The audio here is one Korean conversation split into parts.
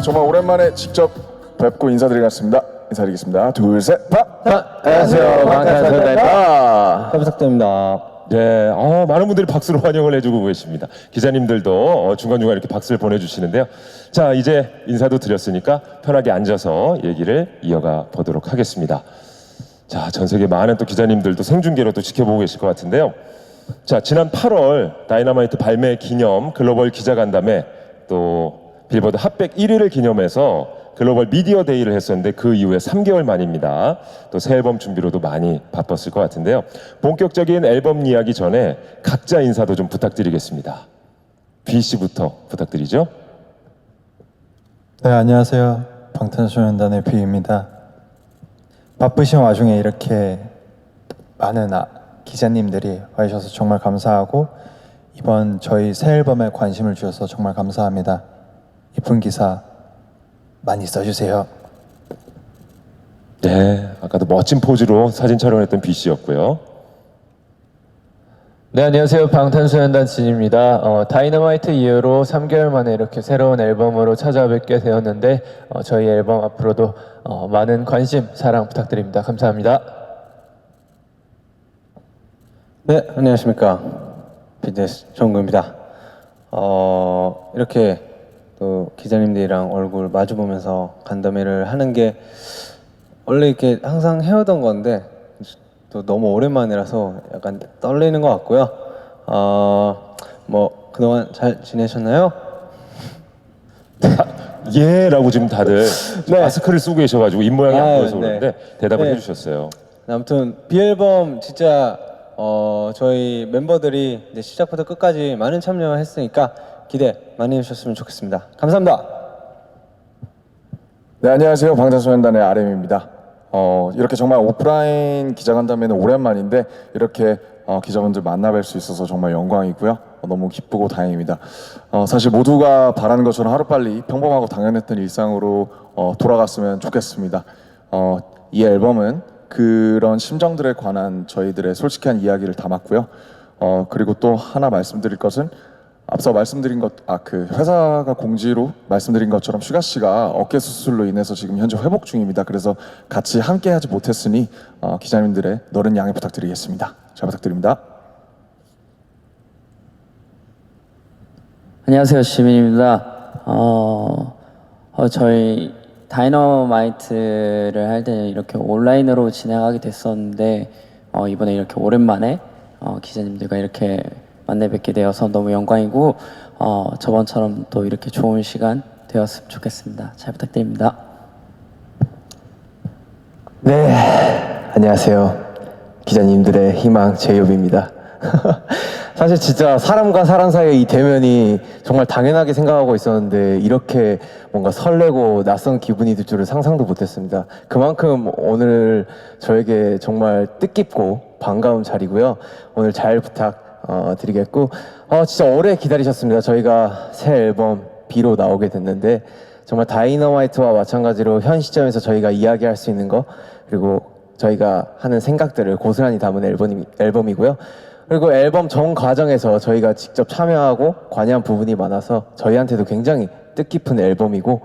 정말 오랜만에 직접 뵙고 인사드리겠습니다. 인사드리겠습니다. 둘, 셋, 안녕하세요. 방탄소년단입니다. 잘 부탁드립니다. 네, 많은 분들이 박수로 환영을 해주고 계십니다. 기자님들도 중간중간 이렇게 박수를 보내주시는데요. 자, 이제 인사도 드렸으니까 편하게 앉아서 얘기를 이어가 보도록 하겠습니다. 자, 전 세계 많은 또 기자님들도 생중계로 또 지켜보고 계실 것 같은데요. 자, 지난 8월 다이너마이트 발매 기념 글로벌 기자간담회, 또 빌보드 핫백 1위를 기념해서 글로벌 미디어 데이를 했었는데 그 이후에 3개월 만입니다. 또 새 앨범 준비로도 많이 바빴을 것 같은데요. 본격적인 앨범 이야기 전에 각자 인사도 좀 부탁드리겠습니다. B 씨부터 부탁드리죠. 네, 안녕하세요. 방탄소년단의 B입니다. 바쁘신 와중에 이렇게 많은 기자님들이 와주셔서 정말 감사하고, 이번 저희 새 앨범에 관심을 주셔서 정말 감사합니다. 이쁜 기사 많이 써주세요. 네, 아까도 멋진 포즈로 사진 촬영했던 B 씨였고요. 네, 안녕하세요. 방탄소년단 진입니다. 다이너마이트 이후로 3개월 만에 이렇게 새로운 앨범으로 찾아뵙게 되었는데 저희 앨범 앞으로도 많은 관심, 사랑 부탁드립니다. 감사합니다. 네, 안녕하십니까. BTS 정국입니다. 이렇게 또 기자님들이랑 얼굴 마주보면서 간담회를 하는 게 원래 이렇게 항상 해오던 건데 또 너무 오랜만이라서 약간 떨리는 것 같고요. 뭐 그동안 잘 지내셨나요? 예 라고 지금 다들 네. 마스크를 쓰고 계셔가지고 입모양이 안 보여서 네. 그러는데 대답을 네. 해주셨어요. 아무튼 B앨범 진짜 저희 멤버들이 이제 시작부터 끝까지 많은 참여를 했으니까 기대 많이 해주셨으면 좋겠습니다. 감사합니다. 네, 안녕하세요. 방탄소년단의 RM입니다. 이렇게 정말 오프라인 기자간담회는 오랜만인데 이렇게 기자분들 만나뵐 수 있어서 정말 영광이고요. 너무 기쁘고 다행입니다. 사실 모두가 바라는 것처럼 하루빨리 평범하고 당연했던 일상으로 돌아갔으면 좋겠습니다. 이 앨범은 그런 심정들에 관한 저희들의 솔직한 이야기를 담았고요. 그리고 또 하나 말씀드릴 것은 앞서 말씀드린 그 회사가 공지로 말씀드린 것처럼 슈가 씨가 어깨 수술로 인해서 지금 현재 회복 중입니다. 그래서 같이 함께 하지 못했으니 기자님들의 너른 양해 부탁드리겠습니다. 잘 부탁드립니다. 안녕하세요, 지민입니다. 저희 다이너마이트를 할 때는 이렇게 온라인으로 진행하게 됐었는데 이번에 이렇게 오랜만에 기자님들과 이렇게 만나 뵙게 되어서 너무 영광이고 저번처럼 또 이렇게 좋은 시간 되었으면 좋겠습니다. 잘 부탁드립니다. 네, 안녕하세요. 기자님들의 희망 제이홉입니다. 사실 진짜 사람과 사람 사이의 이 대면이 정말 당연하게 생각하고 있었는데 이렇게 뭔가 설레고 낯선 기분이 들 줄을 상상도 못했습니다. 그만큼 오늘 저에게 정말 뜻깊고 반가운 자리고요. 오늘 잘 부탁드리겠고 진짜 오래 기다리셨습니다. 저희가 새 앨범 B로 나오게 됐는데 정말 다이너마이트와 마찬가지로 현 시점에서 저희가 이야기할 수 있는 거 그리고 저희가 하는 생각들을 고스란히 담은 앨범이고요. 그리고 앨범 전 과정에서 저희가 직접 참여하고 관여한 부분이 많아서 저희한테도 굉장히 뜻깊은 앨범이고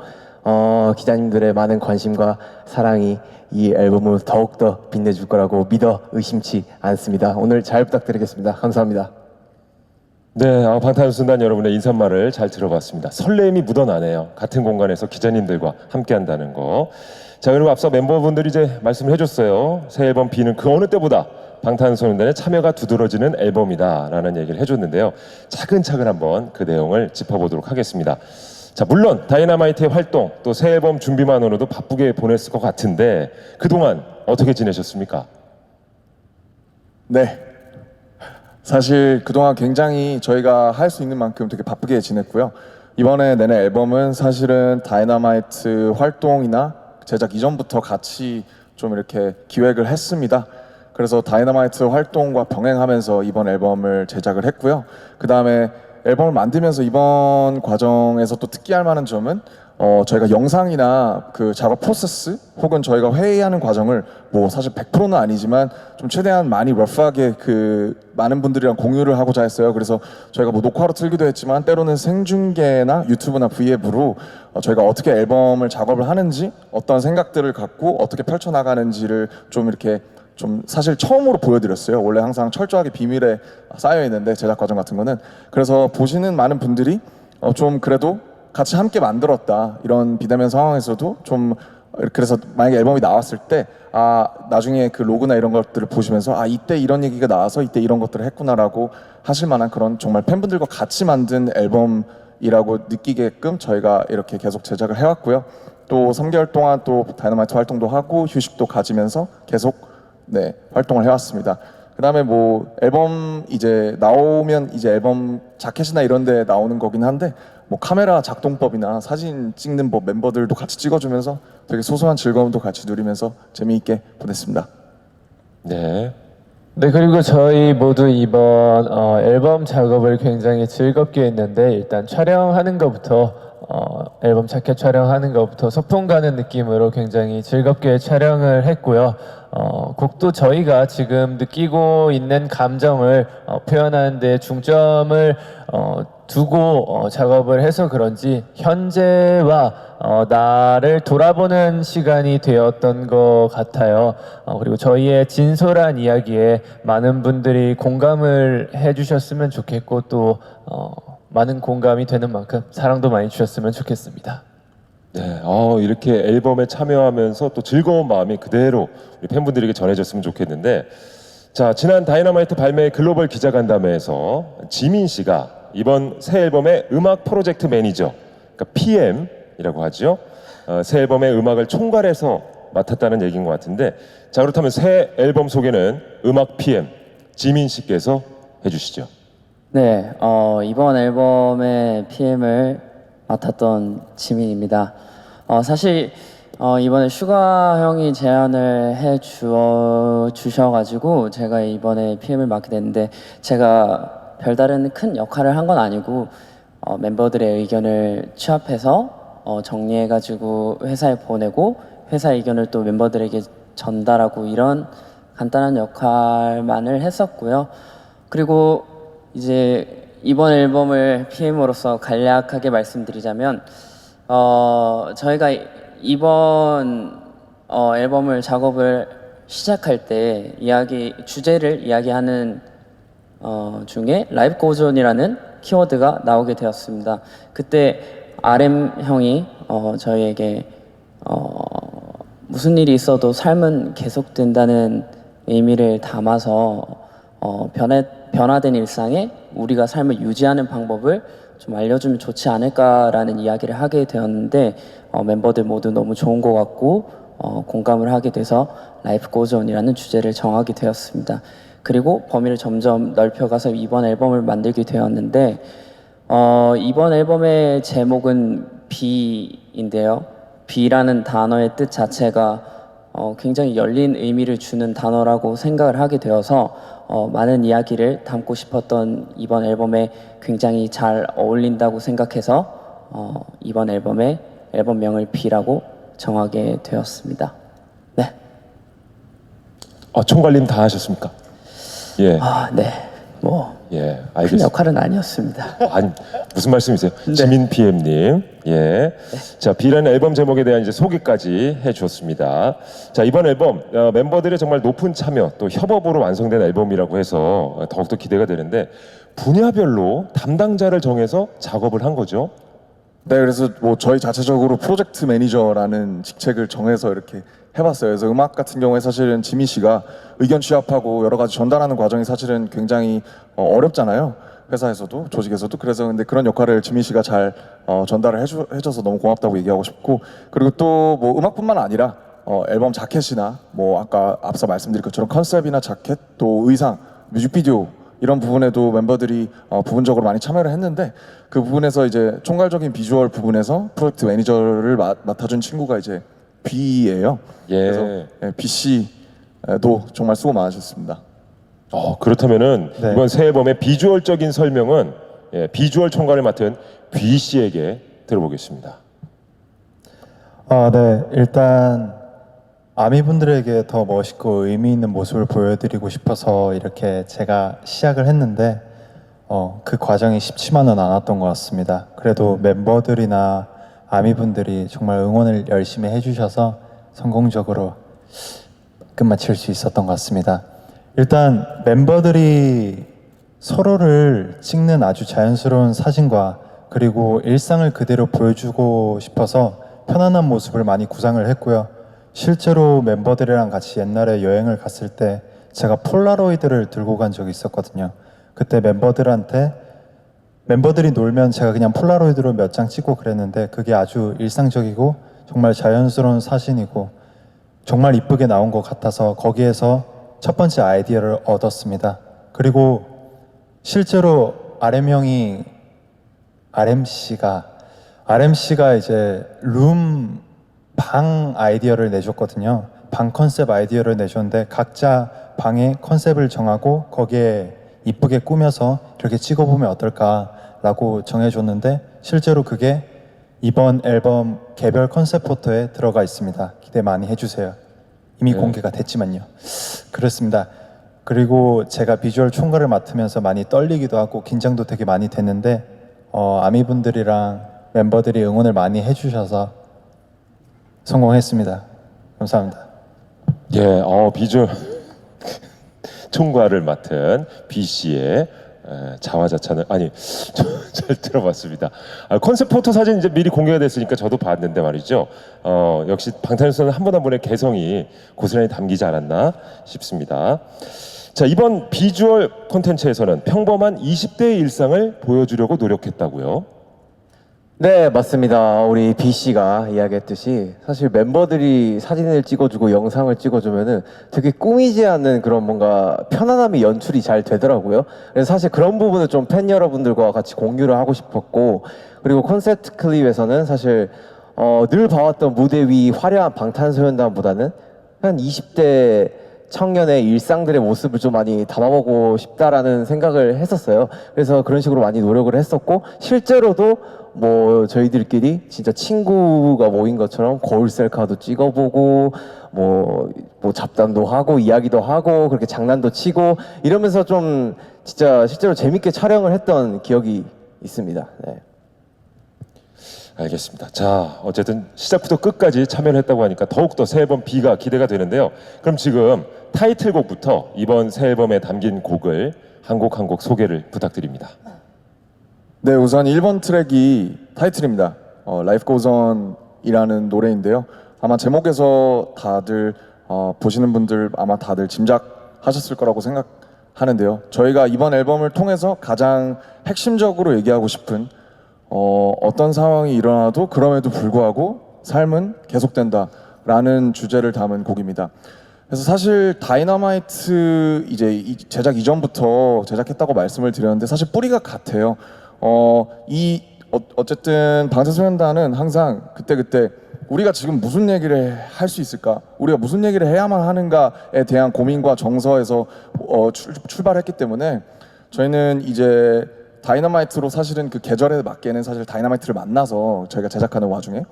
기자님들의 많은 관심과 사랑이 이 앨범을 더욱더 빛내줄 거라고 믿어 의심치 않습니다. 오늘 잘 부탁드리겠습니다. 감사합니다. 네, 방탄소년단 여러분의 인사말을 잘 들어봤습니다. 설렘이 묻어나네요. 같은 공간에서 기자님들과 함께한다는 거. 자, 그리고 앞서 멤버분들이 이제 말씀을 해줬어요. 새 앨범 B는 그 어느 때보다 방탄소년단의 참여가 두드러지는 앨범이다라는 얘기를 해줬는데요. 차근차근 한번 그 내용을 짚어보도록 하겠습니다. 자, 물론 다이너마이트의 활동 또 새 앨범 준비만으로도 바쁘게 보냈을 것 같은데 그동안 어떻게 지내셨습니까? 네, 사실 그동안 굉장히 저희가 할 수 있는 만큼 되게 바쁘게 지냈고요. 이번에 내는 앨범은 사실은 다이너마이트 활동이나 제작 이전부터 같이 좀 이렇게 기획을 했습니다. 그래서 다이너마이트 활동과 병행하면서 이번 앨범을 제작을 했고요. 그 다음에 앨범을 만들면서 이번 과정에서 또 특기할 만한 점은 저희가 영상이나 그 작업 프로세스 혹은 저희가 회의하는 과정을 뭐 사실 100%는 아니지만 좀 최대한 많이 러프하게 그 많은 분들이랑 공유를 하고자 했어요. 그래서 저희가 뭐 녹화로 틀기도 했지만 때로는 생중계나 유튜브나 V앱으로 저희가 어떻게 앨범을 작업을 하는지 어떤 생각들을 갖고 어떻게 펼쳐나가는지를 좀 이렇게 좀 사실 처음으로 보여드렸어요. 원래 항상 철저하게 비밀에 쌓여 있는데 제작 과정 같은 거는 그래서 보시는 많은 분들이 좀 그래도 같이 함께 만들었다 이런 비대면 상황에서도 좀 그래서 만약에 앨범이 나왔을 때 나중에 그 로그나 이런 것들을 보시면서 이때 이런 얘기가 나와서 이때 이런 것들을 했구나라고 하실 만한 그런 정말 팬분들과 같이 만든 앨범이라고 느끼게끔 저희가 이렇게 계속 제작을 해왔고요. 또 3개월 동안 또 다이너마이트 활동도 하고 휴식도 가지면서 계속 활동을 해왔습니다. 그 다음에 뭐 앨범 이제 나오면 이제 앨범 자켓이나 이런 데 나오는 거긴 한데 뭐 카메라 작동법이나 사진 찍는 법 멤버들도 같이 찍어주면서 되게 소소한 즐거움도 같이 누리면서 재미있게 보냈습니다. 네. 네, 그리고 저희 모두 이번 앨범 작업을 굉장히 즐겁게 했는데 일단 촬영하는 것부터 앨범 자켓 촬영하는 것부터 소풍 가는 느낌으로 굉장히 즐겁게 촬영을 했고요. 곡도 저희가 지금 느끼고 있는 감정을 표현하는 데 중점을 두고 작업을 해서 그런지 현재와 나를 돌아보는 시간이 되었던 것 같아요. 그리고 저희의 진솔한 이야기에 많은 분들이 공감을 해주셨으면 좋겠고 또 많은 공감이 되는 만큼 사랑도 많이 주셨으면 좋겠습니다. 네, 이렇게 앨범에 참여하면서 또 즐거운 마음이 그대로 우리 팬분들에게 전해졌으면 좋겠는데, 자, 지난 다이너마이트 발매 글로벌 기자간담회에서 지민 씨가 이번 새 앨범의 음악 프로젝트 매니저, 그러니까 PM이라고 하죠. 새 앨범의 음악을 총괄해서 맡았다는 얘기인 것 같은데, 자, 그렇다면 새 앨범 소개는 음악 PM 지민 씨께서 해주시죠. 네, 이번 앨범의 PM을 맡았던 지민입니다. 사실 이번에 슈가 형이 제안을 주셔가지고 제가 이번에 PM을 맡게 됐는데 제가 별다른 큰 역할을 한 건 아니고 멤버들의 의견을 취합해서 정리해가지고 회사에 보내고 회사 의견을 또 멤버들에게 전달하고 이런 간단한 역할만을 했었고요. 그리고 이제 이번 앨범을 PM으로서 간략하게 말씀드리자면 저희가 이번 앨범을 작업을 시작할 때 주제를 이야기하는 중에 라이브 고존이라는 키워드가 나오게 되었습니다. 그때 RM 형이 저희에게 무슨 일이 있어도 삶은 계속된다는 의미를 담아서 변화된 일상에 우리가 삶을 유지하는 방법을 좀 알려주면 좋지 않을까라는 이야기를 하게 되었는데 멤버들 모두 너무 좋은 것 같고 공감을 하게 돼서 라이프 고존이라는 주제를 정하게 되었습니다. 그리고 범위를 점점 넓혀가서 이번 앨범을 만들게 되었는데 이번 앨범의 제목은 B인데요. B라는 단어의 뜻 자체가 굉장히 열린 의미를 주는 단어라고 생각을 하게 되어서 많은 이야기를 담고 싶었던 이번 앨범에 굉장히 잘 어울린다고 생각해서 이번 앨범의 앨범명을 B라고 정하게 되었습니다. 네. 총괄님 다 하셨습니까? 예. 네. 예, 큰 알겠습니다. 역할은 아니었습니다. 아니, 무슨 말씀이세요? 네. 지민 PM님. 예. 자, B라는 앨범 제목에 대한 이제 소개까지 해주었습니다. 자, 이번 앨범 멤버들의 정말 높은 참여 또 협업으로 완성된 앨범이라고 해서 더욱더 기대가 되는데 분야별로 담당자를 정해서 작업을 한 거죠. 네, 그래서 뭐 저희 자체적으로 프로젝트 매니저라는 직책을 정해서 이렇게 해봤어요. 그래서 음악 같은 경우에 사실은 지민 씨가 의견 취합하고 여러 가지 전달하는 과정이 사실은 굉장히 어렵잖아요. 회사에서도 조직에서도. 그래서 근데 그런 역할을 지민 씨가 잘 전달을 해줘서 너무 고맙다고 얘기하고 싶고, 그리고 또 뭐 음악뿐만 아니라 앨범 자켓이나 뭐 아까 앞서 말씀드린 것처럼 컨셉이나 자켓 또 의상, 뮤직비디오 이런 부분에도 멤버들이 부분적으로 많이 참여를 했는데 그 부분에서 이제 총괄적인 비주얼 부분에서 프로젝트 매니저를 맡아준 친구가 이제 B예요. 예. 그래서 B 씨 정말 수고 많으셨습니다. 그렇다면은 네. 이번 새 앨범의 비주얼적인 설명은 비주얼 총괄을 맡은 B 씨에게 들어보겠습니다. 네. 일단 아미분들에게 더 멋있고 의미 있는 모습을 보여드리고 싶어서 이렇게 제가 시작을 했는데 그 과정이 쉽지만은 않았던 것 같습니다. 그래도 멤버들이나 아미분들이 정말 응원을 열심히 해주셔서 성공적으로 끝마칠 수 있었던 것 같습니다. 일단 멤버들이 서로를 찍는 아주 자연스러운 사진과 그리고 일상을 그대로 보여주고 싶어서 편안한 모습을 많이 구상을 했고요. 실제로 멤버들이랑 같이 옛날에 여행을 갔을 때 제가 폴라로이드를 들고 간 적이 있었거든요. 그때 멤버들이 놀면 제가 그냥 폴라로이드로 몇 장 찍고 그랬는데 그게 아주 일상적이고 정말 자연스러운 사진이고 정말 이쁘게 나온 것 같아서 거기에서 첫 번째 아이디어를 얻었습니다. 그리고 실제로 RMC가 이제 방 아이디어를 내줬거든요. 방 컨셉 아이디어를 내줬는데 각자 방의 컨셉을 정하고 거기에 이쁘게 꾸며서 이렇게 찍어보면 어떨까라고 정해줬는데 실제로 그게 이번 앨범 개별 컨셉 포토에 들어가 있습니다. 기대 많이 해주세요. 이미 공개가 됐지만요. 그렇습니다. 그리고 제가 비주얼 총괄을 맡으면서 많이 떨리기도 하고 긴장도 되게 많이 됐는데 아미분들이랑 멤버들이 응원을 많이 해주셔서 성공했습니다. 감사합니다. 비주얼 총괄을 맡은 B 씨의 자화자찬을 잘 들어봤습니다. 컨셉 포토 사진 이제 미리 공개가 됐으니까 저도 봤는데 말이죠. 역시 방탄소년단 한 분 한 분의 개성이 고스란히 담기지 않았나 싶습니다. 자, 이번 비주얼 콘텐츠에서는 평범한 20대의 일상을 보여주려고 노력했다고요. 네, 맞습니다. 우리 B 씨가 이야기했듯이 사실 멤버들이 사진을 찍어주고 영상을 찍어주면은 되게 꾸미지 않는 그런 뭔가 편안함이 연출이 잘 되더라고요. 그래서 사실 그런 부분을 좀 팬 여러분들과 같이 공유를 하고 싶었고, 그리고 콘셉트 클립에서는 사실 늘 봐왔던 무대 위 화려한 방탄소년단보다는 한 20대 청년의 일상들의 모습을 좀 많이 담아보고 싶다라는 생각을 했었어요. 그래서 그런 식으로 많이 노력을 했었고, 실제로도 뭐 저희들끼리 진짜 친구가 모인 것처럼 거울 셀카도 찍어보고 뭐 잡담도 하고 이야기도 하고 그렇게 장난도 치고 이러면서 좀 진짜 실제로 재밌게 촬영을 했던 기억이 있습니다. 네. 알겠습니다. 자, 어쨌든 시작부터 끝까지 참여를 했다고 하니까 더욱더 새 앨범 B가 기대가 되는데요. 그럼 지금 타이틀곡부터 이번 새 앨범에 담긴 곡을 한 곡 한 곡 소개를 부탁드립니다. 네, 우선 1번 트랙이 타이틀입니다. Life Goes On 이라는 노래인데요. 아마 제목에서 다들 보시는 분들 아마 다들 짐작하셨을 거라고 생각하는데요. 저희가 이번 앨범을 통해서 가장 핵심적으로 얘기하고 싶은 어떤 상황이 일어나도 그럼에도 불구하고 삶은 계속된다라는 주제를 담은 곡입니다. 그래서 사실 다이너마이트 이제 제작 이전부터 제작했다고 말씀을 드렸는데 사실 뿌리가 같아요. 어쨌든 방탄소년단은 항상 그때그때 우리가 지금 무슨 얘기를 할 수 있을까? 우리가 무슨 얘기를 해야만 하는가에 대한 고민과 정서에서 출발했기 때문에 저희는 이제 다이너마이트로 사실은 그 계절에 맞게는 사실 다이너마이트를 만나서 저희가 제작하는 와중에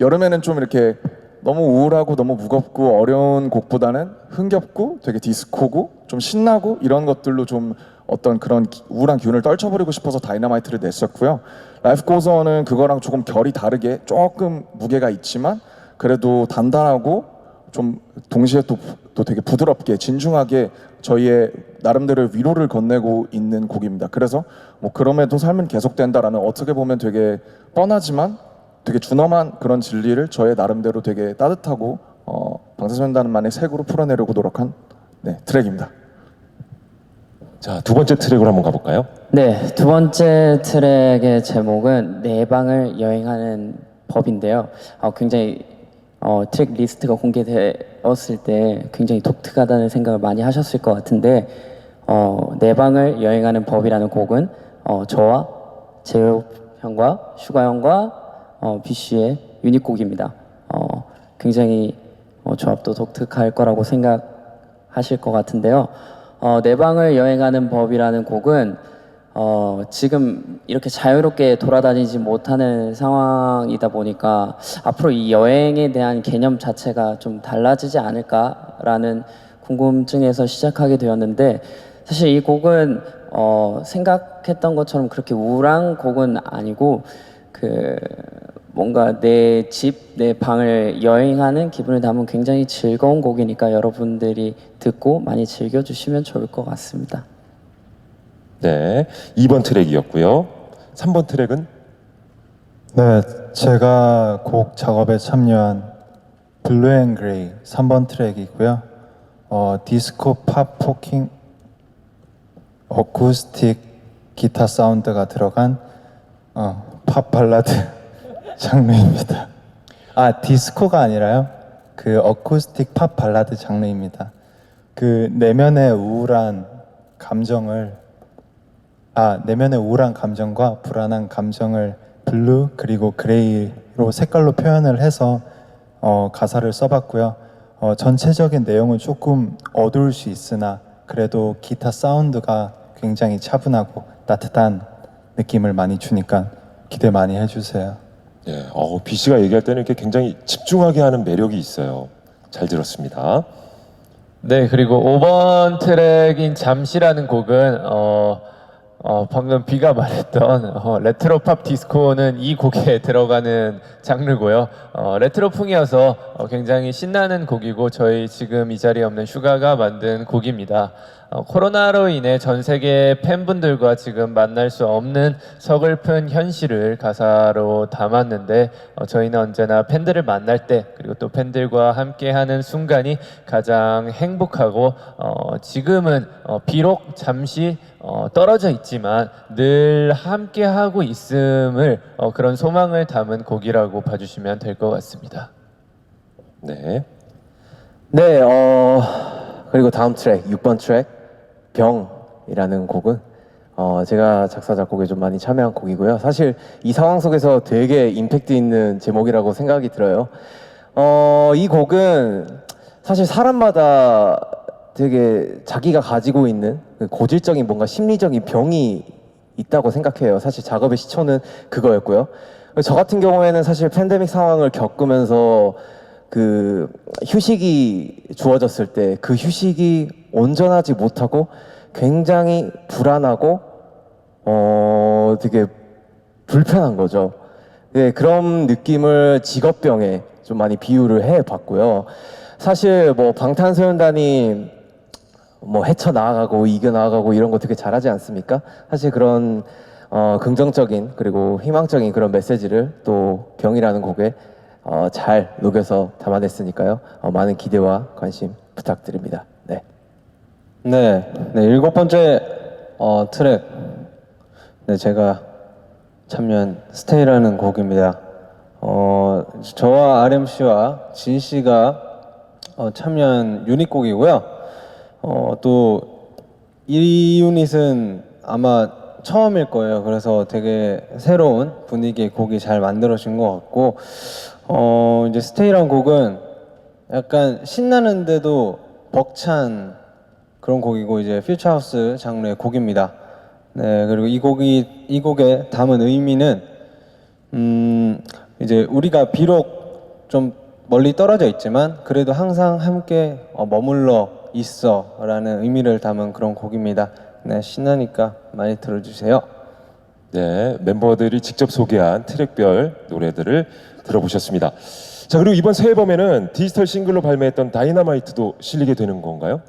여름에는 좀 이렇게 너무 우울하고 너무 무겁고 어려운 곡보다는 흥겹고 되게 디스코고 좀 신나고 이런 것들로 좀 어떤 그런 우울한 기운을 떨쳐버리고 싶어서 다이너마이트를 냈었고요. 라이프 고즈 온은 그거랑 조금 결이 다르게 조금 무게가 있지만 그래도 단단하고 좀 동시에 또 되게 부드럽게 진중하게 저희의 나름대로 위로를 건네고 있는 곡입니다. 그래서 뭐 그럼에도 삶은 계속된다라는 어떻게 보면 되게 뻔하지만 되게 준엄한 그런 진리를 저의 나름대로 되게 따뜻하고 방탄소년단만의 색으로 풀어내려고 노력한 트랙입니다. 자, 두 번째 트랙으로 한번 가볼까요? 네, 두 번째 트랙의 제목은 내 방을 여행하는 법인데요. 굉장히 트랙 리스트가 공개되었을 때 굉장히 독특하다는 생각을 많이 하셨을 것 같은데 내 방을 여행하는 법이라는 곡은 저와 제이홉 형과 슈가 형과 비쉬의 유닛곡입니다. 굉장히 조합도 독특할 거라고 하실 것 같은데요. 내 방을 여행하는 법이라는 곡은 지금 이렇게 자유롭게 돌아다니지 못하는 상황이다 보니까 앞으로 이 여행에 대한 개념 자체가 좀 달라지지 않을까라는 궁금증에서 시작하게 되었는데, 사실 이 곡은 생각했던 것처럼 그렇게 우울한 곡은 아니고 뭔가 내 집, 내 방을 여행하는 기분을 담은 굉장히 즐거운 곡이니까 여러분들이 듣고 많이 즐겨주시면 좋을 것 같습니다. 네, 2번 트랙이었고요. 3번 트랙은 네, 제가 곡 작업에 참여한 블루 앤 그레이 3번 트랙이고요. 디스코 팝 포킹 어쿠스틱 기타 사운드가 들어간 팝 발라드 장르입니다. 아, 디스코가 아니라요. 그 어쿠스틱 팝 발라드 장르입니다. 그 내면의 우울한 감정과 불안한 감정을 블루 그리고 그레이로 색깔로 표현을 해서 가사를 써봤고요. 전체적인 내용은 조금 어두울 수 있으나 그래도 기타 사운드가 굉장히 차분하고 따뜻한 느낌을 많이 주니까 기대 많이 해주세요. 네, B 씨가 얘기할 때는 이렇게 굉장히 집중하게 하는 매력이 있어요. 잘 들었습니다. 네, 그리고 5번 트랙인 잠시라는 곡은 방금 비가 말했던 레트로 팝 디스코는 이 곡에 들어가는 장르고요. 레트로풍이어서 굉장히 신나는 곡이고 저희 지금 이 자리에 없는 슈가가 만든 곡입니다. 코로나로 인해 전 세계 팬분들과 지금 만날 수 없는 서글픈 현실을 가사로 담았는데 저희는 언제나 팬들을 만날 때 그리고 또 팬들과 함께하는 순간이 가장 행복하고 지금은 비록 잠시 떨어져 있지만 늘 함께하고 있음을 그런 소망을 담은 곡이라고 봐주시면 될 것 같습니다. 네, 네, 그리고 다음 트랙, 6번 트랙, 병이라는 곡은 제가 작사, 작곡에 좀 많이 참여한 곡이고요. 사실 이 상황 속에서 되게 임팩트 있는 제목이라고 생각이 들어요. 이 곡은 사실 사람마다 되게 자기가 가지고 있는 그 고질적인 뭔가 심리적인 병이 있다고 생각해요. 사실 작업의 시초는 그거였고요. 저 같은 경우에는 사실 팬데믹 상황을 겪으면서 그 휴식이 주어졌을 때 그 휴식이 온전하지 못하고 굉장히 불안하고 되게 불편한 거죠. 네, 그런 느낌을 직업병에 좀 많이 비유를 해봤고요. 사실 뭐 방탄소년단이 뭐 헤쳐나가고 이겨나가고 이런 거 되게 잘하지 않습니까? 사실 그런 긍정적인 그리고 희망적인 그런 메시지를 또 병이라는 곡에 잘 녹여서 담아냈으니까요. 많은 기대와 관심 부탁드립니다. 네. 네, 7번째 트랙. 네, 제가 참여한 스테이라는 곡입니다. 저와 RM 씨와 진 씨가 참여한 유닛곡이고요. 또 이 유닛은 아마 처음일 거예요. 그래서 되게 새로운 분위기의 곡이 잘 만들어진 것 같고, 이제 스테이란 곡은 약간 신나는데도 벅찬 그런 곡이고 이제 퓨처하우스 장르의 곡입니다. 네, 그리고 이 곡에 담은 의미는 이제 우리가 비록 좀 멀리 떨어져 있지만 그래도 항상 함께 머물러 있어라는 의미를 담은 그런 곡입니다. 네, 신나니까 많이 들어주세요. 네, 멤버들이 직접 소개한 트랙별 노래들을 들어보셨습니다. 자, 그리고 이번 새 앨범에는 디지털 싱글로 발매했던 다이너마이트도 실리게 되는 건가요?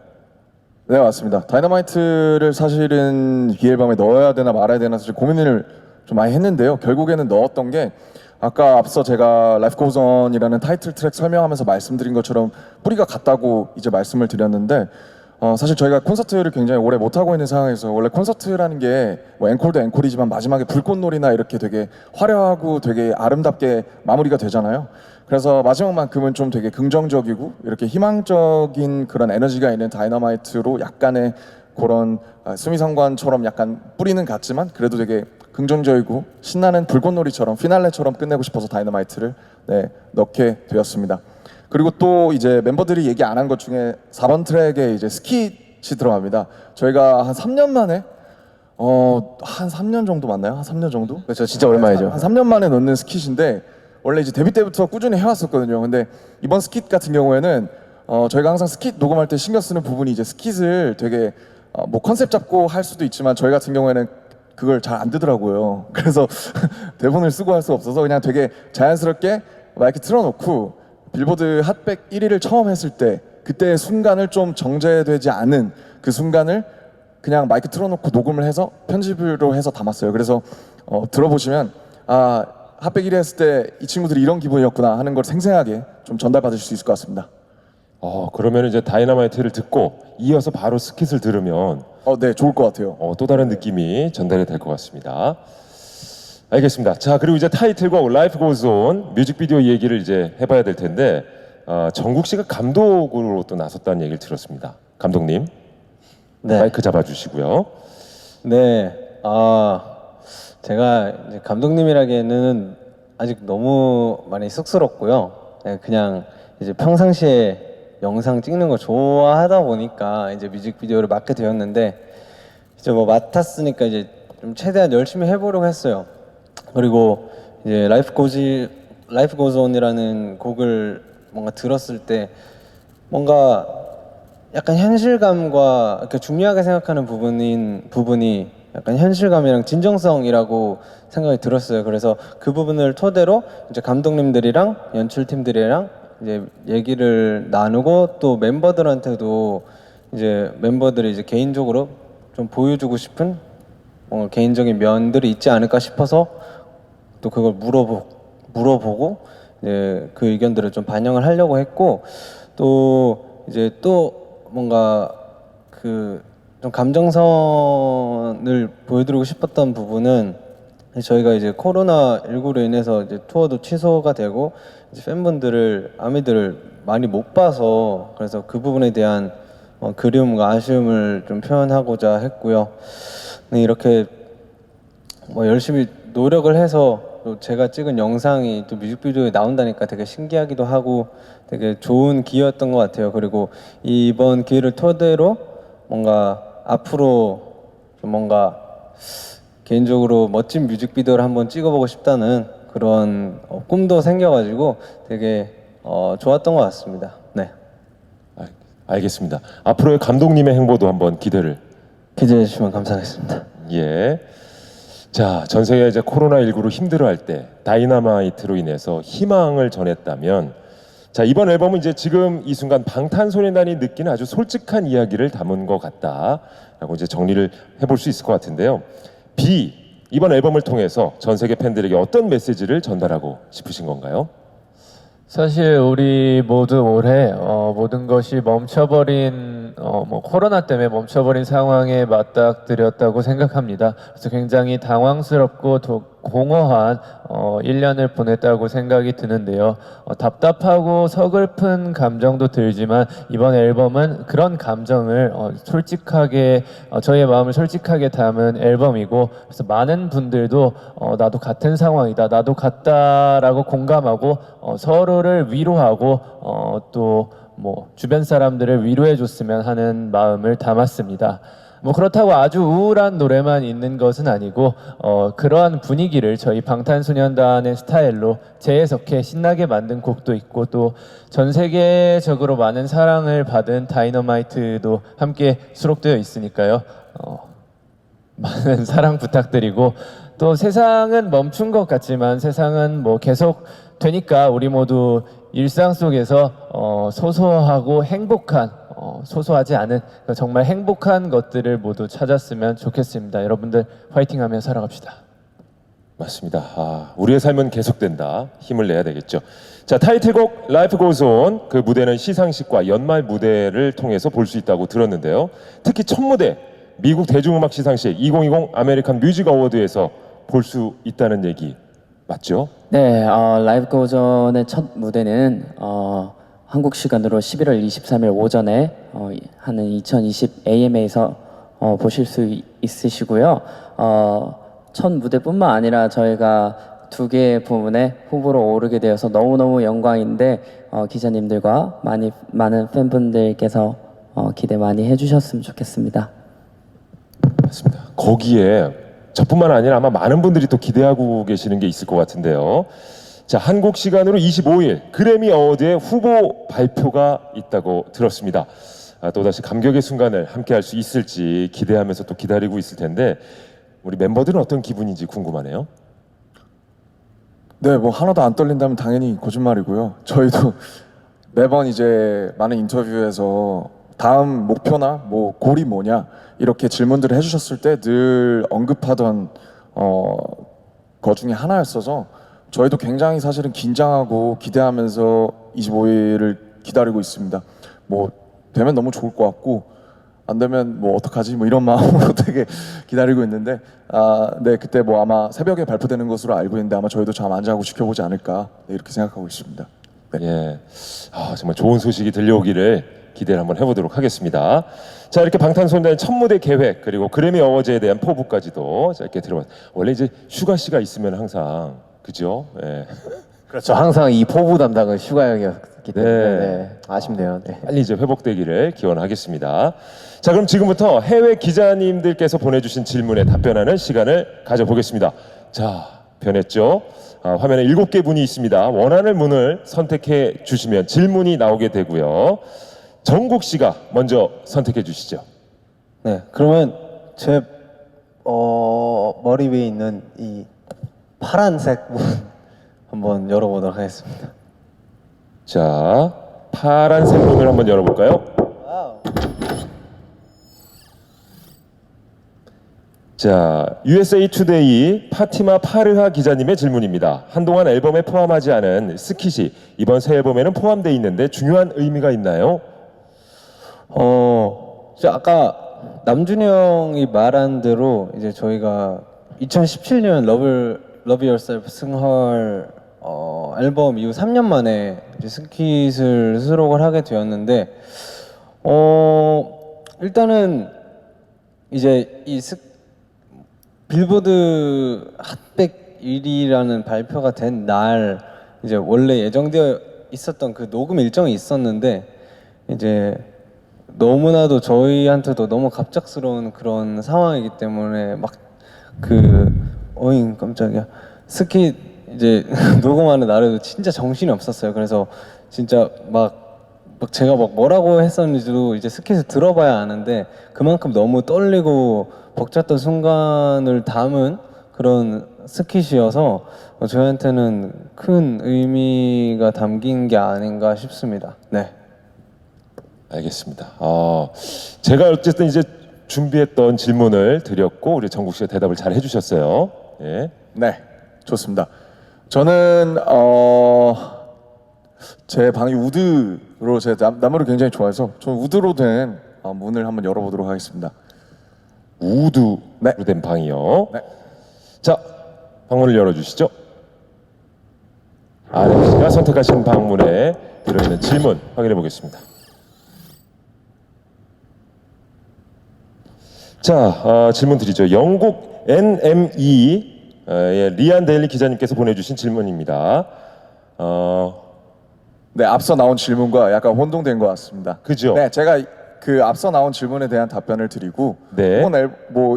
네, 맞습니다. 다이너마이트를 사실은 이 앨범에 넣어야 되나 말아야 되나 사실 고민을 좀 많이 했는데요. 결국에는 넣었던 게 아까 앞서 제가 Life Goes On이라는 타이틀 트랙 설명하면서 말씀드린 것처럼 뿌리가 같다고 이제 말씀을 드렸는데 사실 저희가 콘서트를 굉장히 오래 못하고 있는 상황에서 원래 콘서트라는 게 뭐 앵콜도 앵콜이지만 마지막에 불꽃놀이나 이렇게 되게 화려하고 되게 아름답게 마무리가 되잖아요. 그래서 마지막만큼은 좀 되게 긍정적이고 이렇게 희망적인 그런 에너지가 있는 다이너마이트로 약간의 그런 수미상관처럼 약간 뿌리는 같지만 그래도 되게 긍정적이고 신나는 불꽃놀이처럼 피날레처럼 끝내고 싶어서 다이너마이트를 넣게 되었습니다. 그리고 또 이제 멤버들이 얘기 안 한 것 중에 4번 트랙에 이제 스킷이 들어갑니다. 저희가 한 3년 만에 한 3년 정도 맞나요? 한 3년 정도? 그렇죠. 진짜 오랜만이죠. 한 3년 만에 넣는 스킷인데 원래 이제 데뷔 때부터 꾸준히 해왔었거든요. 근데 이번 스킷 같은 경우에는 저희가 항상 스킷 녹음할 때 신경 쓰는 부분이 이제 스킷을 되게 뭐 컨셉 잡고 할 수도 있지만 저희 같은 경우에는 그걸 잘 안 되더라고요. 그래서 대본을 쓰고 할 수 없어서 그냥 되게 자연스럽게 마이크 틀어놓고 빌보드 핫백 1위를 처음 했을 때 그때의 순간을 좀 정제되지 않은 그 순간을 그냥 마이크 틀어놓고 녹음을 해서 편집으로 해서 담았어요. 그래서 들어보시면 아 핫백 1위 했을 때 이 친구들이 이런 기분이었구나 하는 걸 생생하게 좀 전달받으실 수 있을 것 같습니다. 그러면 이제 다이너마이트를 듣고 이어서 바로 스킷을 들으면 네, 좋을 것 같아요. 또 다른 느낌이 전달이 될 것 같습니다. 알겠습니다. 자, 그리고 이제 타이틀곡 Life Goes On 뮤직비디오 얘기를 이제 해봐야 될 텐데 정국 씨가 감독으로 또 나섰다는 얘기를 들었습니다. 감독님, 네. 마이크 잡아주시고요. 네, 제가 이제 감독님이라기에는 아직 너무 많이 쑥스럽고요. 네, 그냥 이제 평상시에 영상 찍는 거 좋아하다 보니까 이제 뮤직비디오를 맡게 되었는데 이제 뭐 맡았으니까 이제 좀 최대한 열심히 해보려고 했어요. 그리고 이제 Life Goes On이라는 곡을 뭔가 들었을 때 뭔가 약간 현실감과 이렇게 중요하게 생각하는 부분이 약간 현실감이랑 진정성이라고 생각이 들었어요. 그래서 그 부분을 토대로 이제 감독님들이랑 연출팀들이랑 이제 얘기를 나누고 또 멤버들한테도 이제 멤버들이 이제 개인적으로 좀 보여주고 싶은 뭔가 개인적인 면들이 있지 않을까 싶어서 또 그걸 물어보고 이제 그 의견들을 좀 반영을 하려고 했고 또 이제 또 뭔가 그 좀 감정선을 보여드리고 싶었던 부분은 저희가 이제 코로나19로 인해서 이제 투어도 취소가 되고 이제 팬분들을 아미들을 많이 못 봐서 그래서 그 부분에 대한 그리움과 아쉬움을 좀 표현하고자 했고요. 네, 이렇게 뭐 열심히 노력을 해서 또 제가 찍은 영상이 또 뮤직비디오에 나온다니까 되게 신기하기도 하고 되게 좋은 기회였던 것 같아요. 그리고 이번 기회를 토대로 뭔가 앞으로 좀 뭔가 개인적으로 멋진 뮤직비디오를 한번 찍어보고 싶다는 그런 꿈도 생겨가지고 되게 좋았던 것 같습니다. 네. 알겠습니다. 앞으로의 감독님의 행보도 한번 기대를. 기대해 주시면 감사하겠습니다. 예. 자, 전 세계가 이제 코로나19로 힘들어할 때 다이너마이트로 인해서 희망을 전했다면 자, 이번 앨범은 이제 지금 이 순간 방탄소년단이 느끼는 아주 솔직한 이야기를 담은 것 같다라고 이제 정리를 해볼 수 있을 것 같은데요. 이번 앨범을 통해서 전 세계 팬들에게 어떤 메시지를 전달하고 싶으신 건가요? 사실 우리 모두 올해 모든 것이 멈춰버린 뭐 코로나 때문에 멈춰버린 상황에 맞닥뜨렸다고 생각합니다. 그래서 굉장히 당황스럽고 공허한 1년을 보냈다고 생각이 드는데요. 답답하고 서글픈 감정도 들지만 이번 앨범은 그런 감정을 솔직하게 저희의 마음을 솔직하게 담은 앨범이고 그래서 많은 분들도 나도 같은 상황이다, 나도 같다라고 공감하고 서로를 위로하고 또 뭐 주변 사람들을 위로해 줬으면 하는 마음을 담았습니다. 뭐 그렇다고 아주 우울한 노래만 있는 것은 아니고 그러한 분위기를 저희 방탄소년단의 스타일로 재해석해 신나게 만든 곡도 있고 또 전 세계적으로 많은 사랑을 받은 다이너마이트도 함께 수록되어 있으니까요. 많은 사랑 부탁드리고 또 세상은 멈춘 것 같지만 세상은 뭐 계속 되니까 우리 모두 일상 속에서 소소하고 행복한 소소하지 않은 정말 행복한 것들을 모두 찾았으면 좋겠습니다. 여러분들 화이팅하며 살아갑시다. 맞습니다. 우리의 삶은 계속된다. 힘을 내야 되겠죠. 자, 타이틀곡 Life Goes On 그 무대는 시상식과 연말 무대를 통해서 볼 수 있다고 들었는데요. 특히 첫 무대 미국 대중음악 시상식 2020 아메리칸 뮤직 어워드에서 볼 수 있다는 얘기 맞죠? 네, 라이브 고전의 첫 무대는 한국 시간으로 11월 23일 오전에 하는 2020 AMA에서 보실 수 있으시고요. 첫 무대뿐만 아니라 저희가 두 개의 부문에 후보로 오르게 되어서 너무너무 영광인데 기자님들과 많은 팬분들께서 기대 많이 해주셨으면 좋겠습니다. 맞습니다. 거기에 저뿐만 아니라 아마 많은 분들이 또 기대하고 계시는 게 있을 것 같은데요. 자, 한국 시간으로 25일 그래미 어워드의 후보 발표가 있다고 들었습니다. 또다시 감격의 순간을 함께 할 수 있을지 기대하면서 또 기다리고 있을 텐데 우리 멤버들은 어떤 기분인지 궁금하네요. 네, 뭐 하나도 안 떨린다면 당연히 거짓말이고요. 저희도 매번 이제 많은 인터뷰에서 다음 목표나 뭐 골이 뭐냐 이렇게 질문들을 해주셨을 때 늘 언급하던 거 중에 하나였어서 저희도 굉장히 사실은 긴장하고 기대하면서 25일을 기다리고 있습니다. 뭐 되면 너무 좋을 것 같고 안 되면 뭐 어떡하지 뭐 이런 마음으로 되게 기다리고 있는데 네 그때 뭐 아마 새벽에 발표되는 것으로 알고 있는데 아마 저희도 잠 안 자고 지켜보지 않을까 네, 이렇게 생각하고 있습니다. 네. 예, 정말 좋은 소식이 들려오기를 기대를 한번 해보도록 하겠습니다. 자, 이렇게 방탄소년단의 첫 무대 계획 그리고 그래미 어워즈에 대한 포부까지도 짧게 들어봤습니다. 원래 이제 슈가 씨가 있으면 항상 그죠? 예. 그렇죠. 항상 이 포부 담당은 슈가 형이었기 때문에 네. 네, 아쉽네요. 네. 빨리 이제 회복되기를 기원하겠습니다. 자, 그럼 지금부터 해외 기자님들께서 보내주신 질문에 답변하는 시간을 가져보겠습니다. 자, 변했죠? 화면에 7개 문이 있습니다. 원하는 문을 선택해 주시면 질문이 나오게 되고요. 정국 씨가 먼저 선택해 주시죠. 네, 그러면 제 머리 위에 있는 이 파란색 문 한번 열어보도록 하겠습니다. 자, 파란색 문을 한번 열어볼까요? 자, USA 투데이 파티마 파르하 기자님의 질문입니다. 한동안 앨범에 포함하지 않은 스킷이 이번 새 앨범에는 포함되어 있는데 중요한 의미가 있나요? 아까 남준이 형이 말한 대로 이제 저희가 2017년 Love Yourself 승헐 앨범 이후 3년 만에 이제 스킷을 수록을 하게 되었는데 일단은 이제 빌보드 핫100 1위라는 발표가 된 날 이제 원래 예정되어 있었던 그 녹음 일정이 있었는데 이제 너무나도 저희한테도 너무 갑작스러운 그런 상황이기 때문에 막 어잉 깜짝이야 스킷 이제 녹음하는 날에도 진짜 정신이 없었어요. 그래서 진짜 막 제가 막 뭐라고 했었는지도 이제 스킷을 들어봐야 아는데 그만큼 너무 떨리고 벅찼던 순간을 담은 그런 스킷이어서 저희한테는 큰 의미가 담긴 게 아닌가 싶습니다. 네. 알겠습니다. 제가 어쨌든 이제 준비했던 질문을 드렸고 우리 정국 씨가 대답을 잘 해주셨어요. 예. 네, 좋습니다. 저는 제 방이 우드로 제가 나무를 굉장히 좋아해서 저는 우드로 된 문을 한번 열어보도록 하겠습니다. 우드로 네. 된 방이요. 네. 자, 방문을 열어주시죠. RM 씨가 선택하신 방문에 들어있는 질문 확인해 보겠습니다. 자, 질문 드리죠. 영국 NME의 리안 데일리 기자님께서 보내주신 질문입니다. 네, 앞서 나온 질문과 약간 혼동된 것 같습니다. 그죠? 네, 제가 그 앞서 나온 질문에 대한 답변을 드리고 네.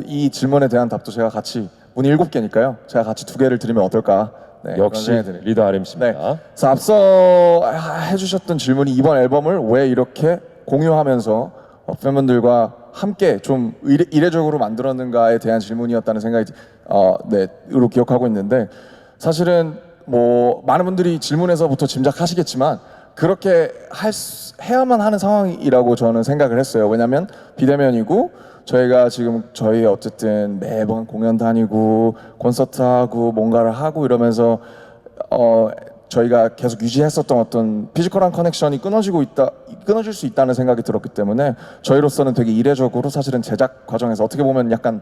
이 질문에 대한 답도 제가 같이 문이 7개니까요. 제가 같이 2개를 드리면 어떨까? 네, 역시 그런 생각이 드네요. 리더 RM 씨입니다. 네. 그래서 앞서 해주셨던 질문이 이번 앨범을 왜 이렇게 공유하면서 팬분들과 함께 좀 이례적으로 만들었는가에 대한 질문이었다는 생각이 으로 기억하고 있는데 사실은 뭐 많은 분들이 질문에서부터 짐작하시겠지만 그렇게 해야만 하는 상황이라고 저는 생각을 했어요. 왜냐하면 비대면이고 저희가 지금 저희 어쨌든 매번 공연 다니고 콘서트 하고 뭔가를 하고 이러면서 저희가 계속 유지했었던 어떤 피지컬한 커넥션이 끊어질 수 있다는 생각이 들었기 때문에 저희로서는 되게 이례적으로 사실은 제작 과정에서 어떻게 보면 약간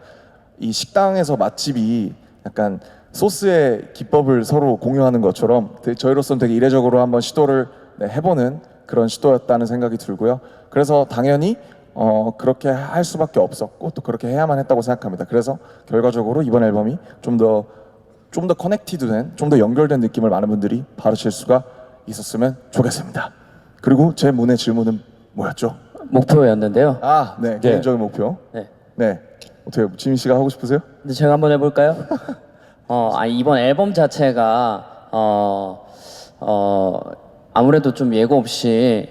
이 식당에서 맛집이 약간 소스의 기법을 서로 공유하는 것처럼 저희로서는 되게 이례적으로 한번 시도를 해보는 그런 시도였다는 생각이 들고요. 그래서 당연히 그렇게 할 수밖에 없었고 또 그렇게 해야만 했다고 생각합니다. 그래서 결과적으로 이번 앨범이 좀 더 좀 더 커넥티드된, 좀 더 연결된 느낌을 많은 분들이 받으실 수가 있었으면 좋겠습니다. 그리고 제 문의 질문은 뭐였죠? 목표였는데요. 아, 네, 개인적인 목표. 네. 네, 어떻게 지민 씨가 하고 싶으세요? 근데 제가 한번 해볼까요? 이번 앨범 자체가 아무래도 좀 예고 없이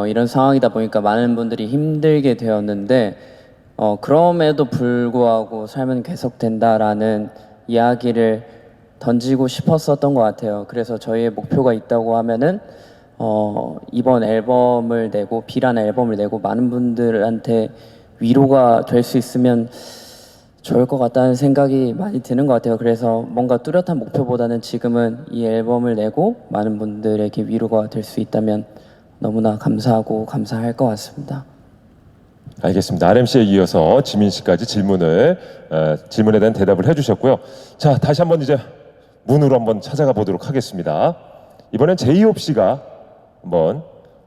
이런 상황이다 보니까 많은 분들이 힘들게 되었는데 그럼에도 불구하고 삶은 계속된다라는 이야기를 던지고 싶었었던 것 같아요. 그래서 저희의 목표가 있다고 하면은 이번 앨범을 내고 B란 앨범을 내고 많은 분들한테 위로가 될 수 있으면 좋을 것 같다는 생각이 많이 드는 것 같아요. 그래서 뭔가 뚜렷한 목표보다는 지금은 이 앨범을 내고 많은 분들에게 위로가 될 수 있다면 너무나 감사하고 감사할 것 같습니다. 알겠습니다. RMC에 이어서 지민 씨까지 질문에 대한 대답을 해주셨고요. 자, 다시 한번 이제 문으로 한번 찾아가 보도록 하겠습니다. 이번엔 제이홉 씨가 한번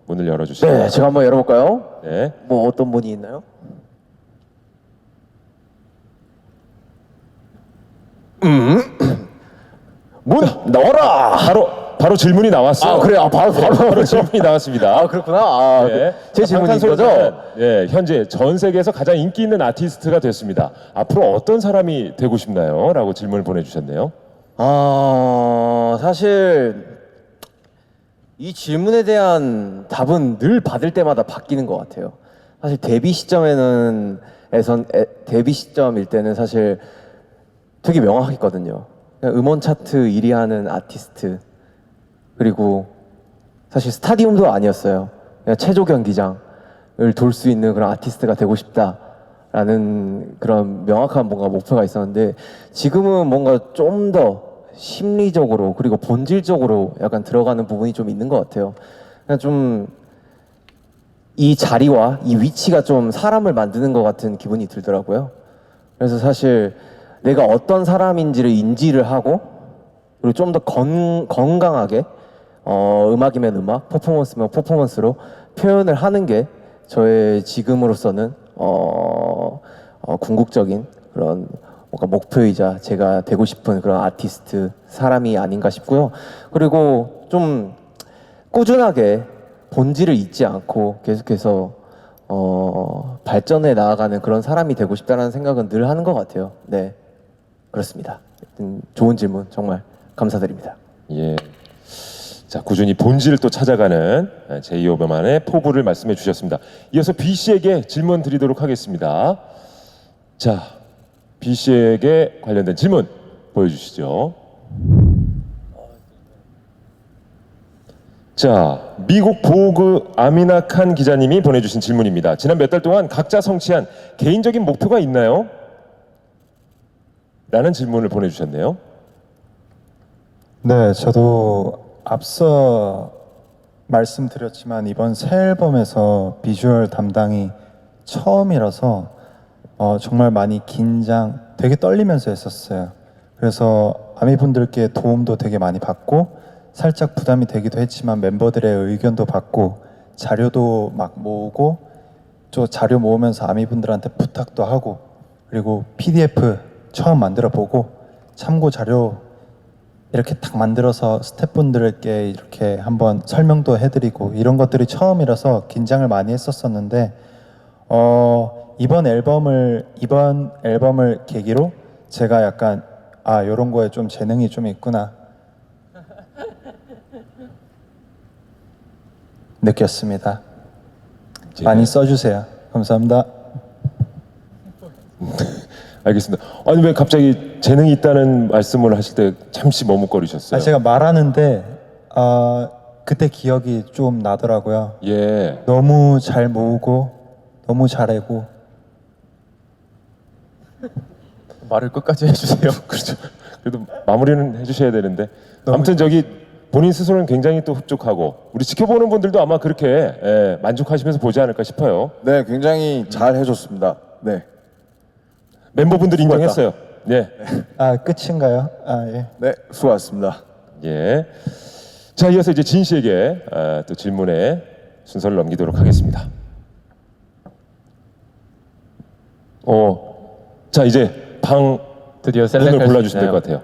문을 열어주시죠. 네, 제가 한번 열어볼까요? 네. 뭐 어떤 문이 있나요? 문 넣어라. 바로 질문이 나왔어요. 아 그래, 바로 질문이 나왔습니다. 아 그렇구나. 아, 네. 제 질문인 방탄소년단은, 거죠? 예, 현재 전 세계에서 가장 인기 있는 아티스트가 됐습니다. 앞으로 어떤 사람이 되고 싶나요? 라고 질문을 보내주셨네요. 사실 이 질문에 대한 답은 늘 받을 때마다 바뀌는 것 같아요. 사실 데뷔 시점일 때는 사실 되게 명확했거든요. 그냥 음원 차트 1위 하는 아티스트, 그리고 사실 스타디움도 아니었어요. 그냥 체조 경기장을 돌 수 있는 그런 아티스트가 되고 싶다라는 그런 명확한 뭔가 목표가 있었는데, 지금은 뭔가 좀 더 심리적으로 그리고 본질적으로 약간 들어가는 부분이 좀 있는 것 같아요. 그냥 좀 이 자리와 이 위치가 좀 사람을 만드는 것 같은 기분이 들더라고요. 그래서 사실 내가 어떤 사람인지를 인지를 하고, 그리고 좀 더 건강하게 음악이면 음악, 퍼포먼스면 퍼포먼스로 표현을 하는 게 저의 지금으로서는 궁극적인 그런 뭔가 목표이자 제가 되고 싶은 그런 아티스트 사람이 아닌가 싶고요. 그리고 좀 꾸준하게 본질을 잊지 않고 계속해서 발전해 나아가는 그런 사람이 되고 싶다는 생각은 늘 하는 것 같아요. 네, 그렇습니다. 좋은 질문 정말 감사드립니다. 예. 자, 꾸준히 본질을 또 찾아가는 제이홉만의 포부를 말씀해 주셨습니다. 이어서 B 씨에게 질문 드리도록 하겠습니다. 자, B 씨에게 관련된 질문 보여주시죠. 자, 미국 보그 아미나 칸 기자님이 보내주신 질문입니다. 지난 몇 달 동안 각자 성취한 개인적인 목표가 있나요? 라는 질문을 보내주셨네요. 네, 저도 앞서 말씀드렸지만 이번 새 앨범에서 비주얼 담당이 처음이라서 정말 많이 되게 떨리면서 했었어요. 그래서 아미분들께 도움도 되게 많이 받고 살짝 부담이 되기도 했지만 멤버들의 의견도 받고 자료도 막 모으고, 또 자료 모으면서 아미분들한테 부탁도 하고, 그리고 PDF 처음 만들어 보고 참고 자료 이렇게 딱 만들어서 스태프분들께 이렇게 한번 설명도 해드리고, 이런 것들이 처음이라서 긴장을 많이 했었었는데 이번 앨범을 계기로 제가 약간 이런 거에 좀 재능이 좀 있구나 느꼈습니다. 많이 써주세요. 감사합니다. 알겠습니다. 아니, 왜 갑자기 재능이 있다는 말씀을 하실 때 잠시 머뭇거리셨어요? 제가 말하는데 그때 기억이 좀 나더라고요. 예. 너무 잘 모으고 너무 잘하고. 말을 끝까지 해주세요. 그렇죠. 그래도 마무리는 해주셔야 되는데. 너무 아무튼 본인 스스로는 굉장히 또 흡족하고 우리 지켜보는 분들도 아마 그렇게 만족하시면서 보지 않을까 싶어요. 네, 굉장히 잘 해줬습니다. 네, 멤버분들이 인정했어요. 예. 끝인가요? 예. 네, 수고하셨습니다. 예. 자, 이어서 이제 진 씨에게 또 질문의 순서를 넘기도록 하겠습니다. 자, 이제 방 드디어 문을 셀렉할 수 골라주시면 될 있나요? 것 같아요.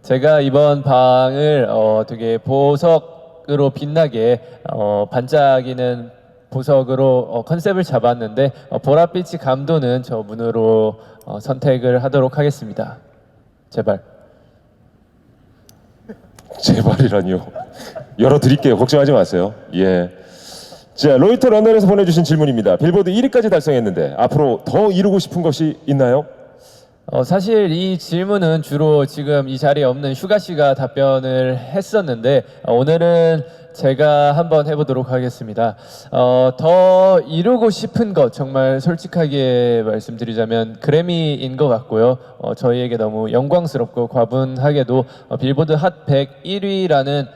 제가 이번 방을 되게 보석으로 빛나게 반짝이는 보석으로 컨셉을 잡았는데 보랏빛이 감도는 저 문으로 선택을 하도록 하겠습니다. 제발. 제발이라니요. 열어드릴게요. 걱정하지 마세요. 예. 자, 로이터 런던에서 보내주신 질문입니다. 빌보드 1위까지 달성했는데 앞으로 더 이루고 싶은 것이 있나요? 사실 이 질문은 주로 지금 이 자리에 없는 슈가 씨가 답변을 했었는데 오늘은 제가 한번 해보도록 하겠습니다. 더 이루고 싶은 것 정말 솔직하게 말씀드리자면 그래미인 것 같고요. 저희에게 너무 영광스럽고 과분하게도 빌보드 핫 101위라는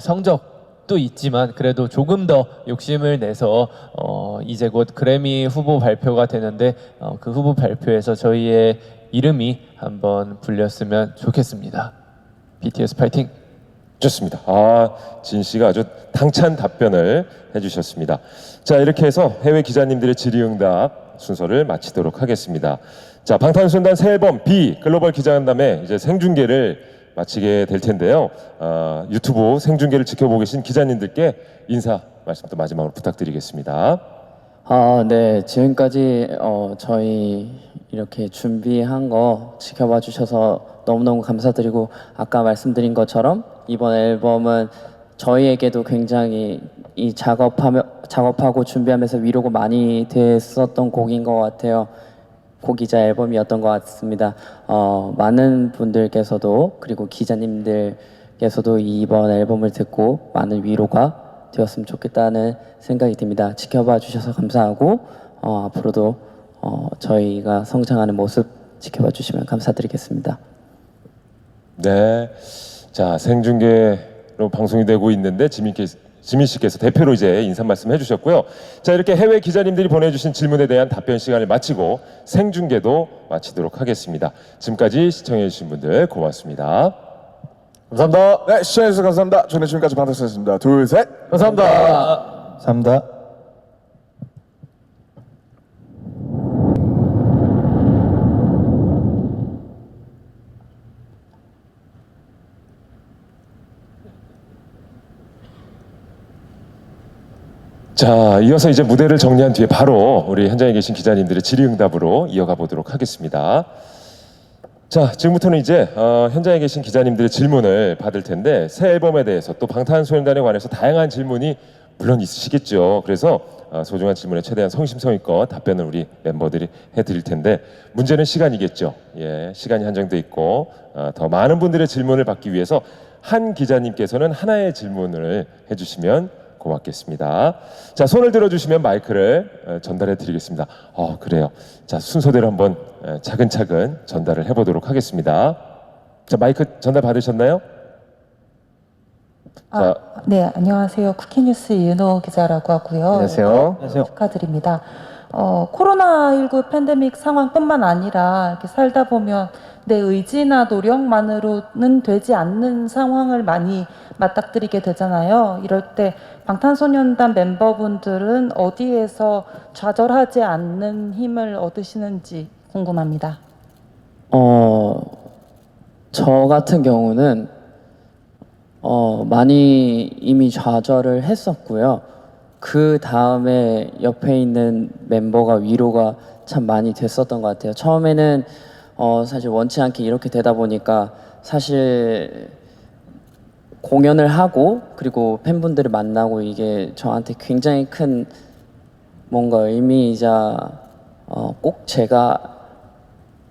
성적도 있지만 그래도 조금 더 욕심을 내서 이제 곧 그래미 후보 발표가 되는데 그 후보 발표에서 저희의 이름이 한번 불렸으면 좋겠습니다. BTS 파이팅! 좋습니다. 진 씨가 아주 당찬 답변을 해주셨습니다. 자, 이렇게 해서 해외 기자님들의 질의응답 순서를 마치도록 하겠습니다. 자, 방탄소년단 새 앨범 B 글로벌 기자간담회 이제 생중계를 마치게 될 텐데요. 유튜브 생중계를 지켜보고 계신 기자님들께 인사 말씀 또 마지막으로 부탁드리겠습니다. 네. 지금까지 저희 이렇게 준비한 거 지켜봐 주셔서 너무너무 감사드리고 아까 말씀드린 것처럼 이번 앨범은 저희에게도 굉장히 이 작업하고 준비하면서 위로가 많이 됐었던 곡인 것 같아요. 곡이자 앨범이었던 것 같습니다. 많은 분들께서도 그리고 기자님들께서도 이번 앨범을 듣고 많은 위로가 되었으면 좋겠다는 생각이 듭니다. 지켜봐 주셔서 감사하고 앞으로도 저희가 성장하는 모습 지켜봐 주시면 감사드리겠습니다. 네. 자, 생중계로 방송이 되고 있는데 지민 씨께서 대표로 이제 인사 말씀 해주셨고요. 자, 이렇게 해외 기자님들이 보내주신 질문에 대한 답변 시간을 마치고 생중계도 마치도록 하겠습니다. 지금까지 시청해주신 분들 고맙습니다. 감사합니다. 네, 시청해주셔서 감사합니다. 저는 지금까지 방탄소년단이었습니다. 둘, 셋. 감사합니다. 감사합니다. 자, 이어서 이제 무대를 정리한 뒤에 바로 우리 현장에 계신 기자님들의 질의응답으로 이어가 보도록 하겠습니다. 자, 지금부터는 이제 현장에 계신 기자님들의 질문을 받을 텐데 새 앨범에 대해서 또 방탄소년단에 관해서 다양한 질문이 물론 있으시겠죠. 그래서 소중한 질문에 최대한 성심성의껏 답변을 우리 멤버들이 해드릴 텐데 문제는 시간이겠죠. 예, 시간이 한정돼 있고 더 많은 분들의 질문을 받기 위해서 한 기자님께서는 하나의 질문을 해주시면 고맙겠습니다. 자, 손을 들어주시면 마이크를 전달해 드리겠습니다. 그래요. 자, 순서대로 한번 차근차근 전달을 해보도록 하겠습니다. 자, 마이크 전달 받으셨나요? 자, 네, 안녕하세요. 쿠키뉴스 이은호 기자라고 하고요. 안녕하세요. 축하드립니다. 코로나19 팬데믹 상황뿐만 아니라 이렇게 살다 보면 내 의지나 노력만으로는 되지 않는 상황을 많이 맞닥뜨리게 되잖아요. 이럴 때 방탄소년단 멤버분들은 어디에서 좌절하지 않는 힘을 얻으시는지 궁금합니다. 저 같은 경우는 많이 이미 좌절을 했었고요. 그 다음에 옆에 있는 멤버가 위로가 참 많이 됐었던 것 같아요. 처음에는 사실 원치 않게 이렇게 되다 보니까 사실 공연을 하고 그리고 팬분들을 만나고 이게 저한테 굉장히 큰 뭔가 의미이자 꼭 제가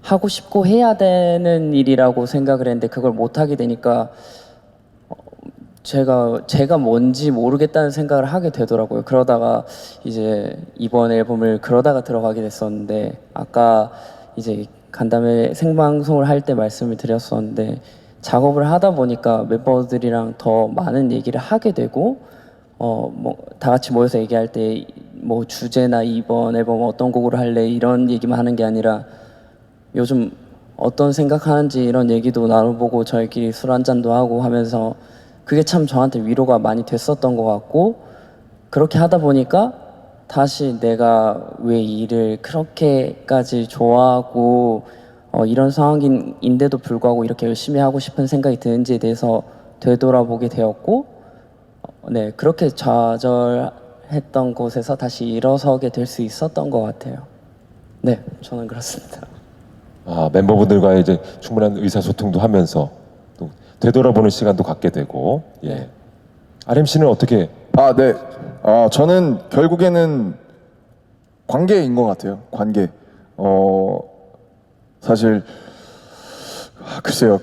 하고 싶고 해야 되는 일이라고 생각을 했는데 그걸 못 하게 되니까 제가 뭔지 모르겠다는 생각을 하게 되더라고요. 그러다가 이제 이번 앨범을 그러다가 들어가게 됐었는데 아까 이제 간담회 생방송을 할 때 말씀을 드렸었는데 작업을 하다 보니까 멤버들이랑 더 많은 얘기를 하게 되고 뭐 다 같이 모여서 얘기할 때 뭐 주제나 이번 앨범 어떤 곡으로 할래 이런 얘기만 하는 게 아니라 요즘 어떤 생각하는지 이런 얘기도 나눠보고 저희끼리 술 한잔도 하고 하면서 그게 참 저한테 위로가 많이 됐었던 것 같고 그렇게 하다 보니까 다시 내가 왜 이 일을 그렇게까지 좋아하고 이런 상황인데도 불구하고 이렇게 열심히 하고 싶은 생각이 드는지에 대해서 되돌아보게 되었고, 네, 그렇게 좌절했던 곳에서 다시 일어서게 될 수 있었던 것 같아요. 네, 저는 그렇습니다. 멤버분들과의 이제 충분한 의사소통도 하면서 또 되돌아보는 시간도 갖게 되고, 예. RMC는 어떻게? 네. 저는 결국에는 관계인 것 같아요. 관계. 사실 글쎄요.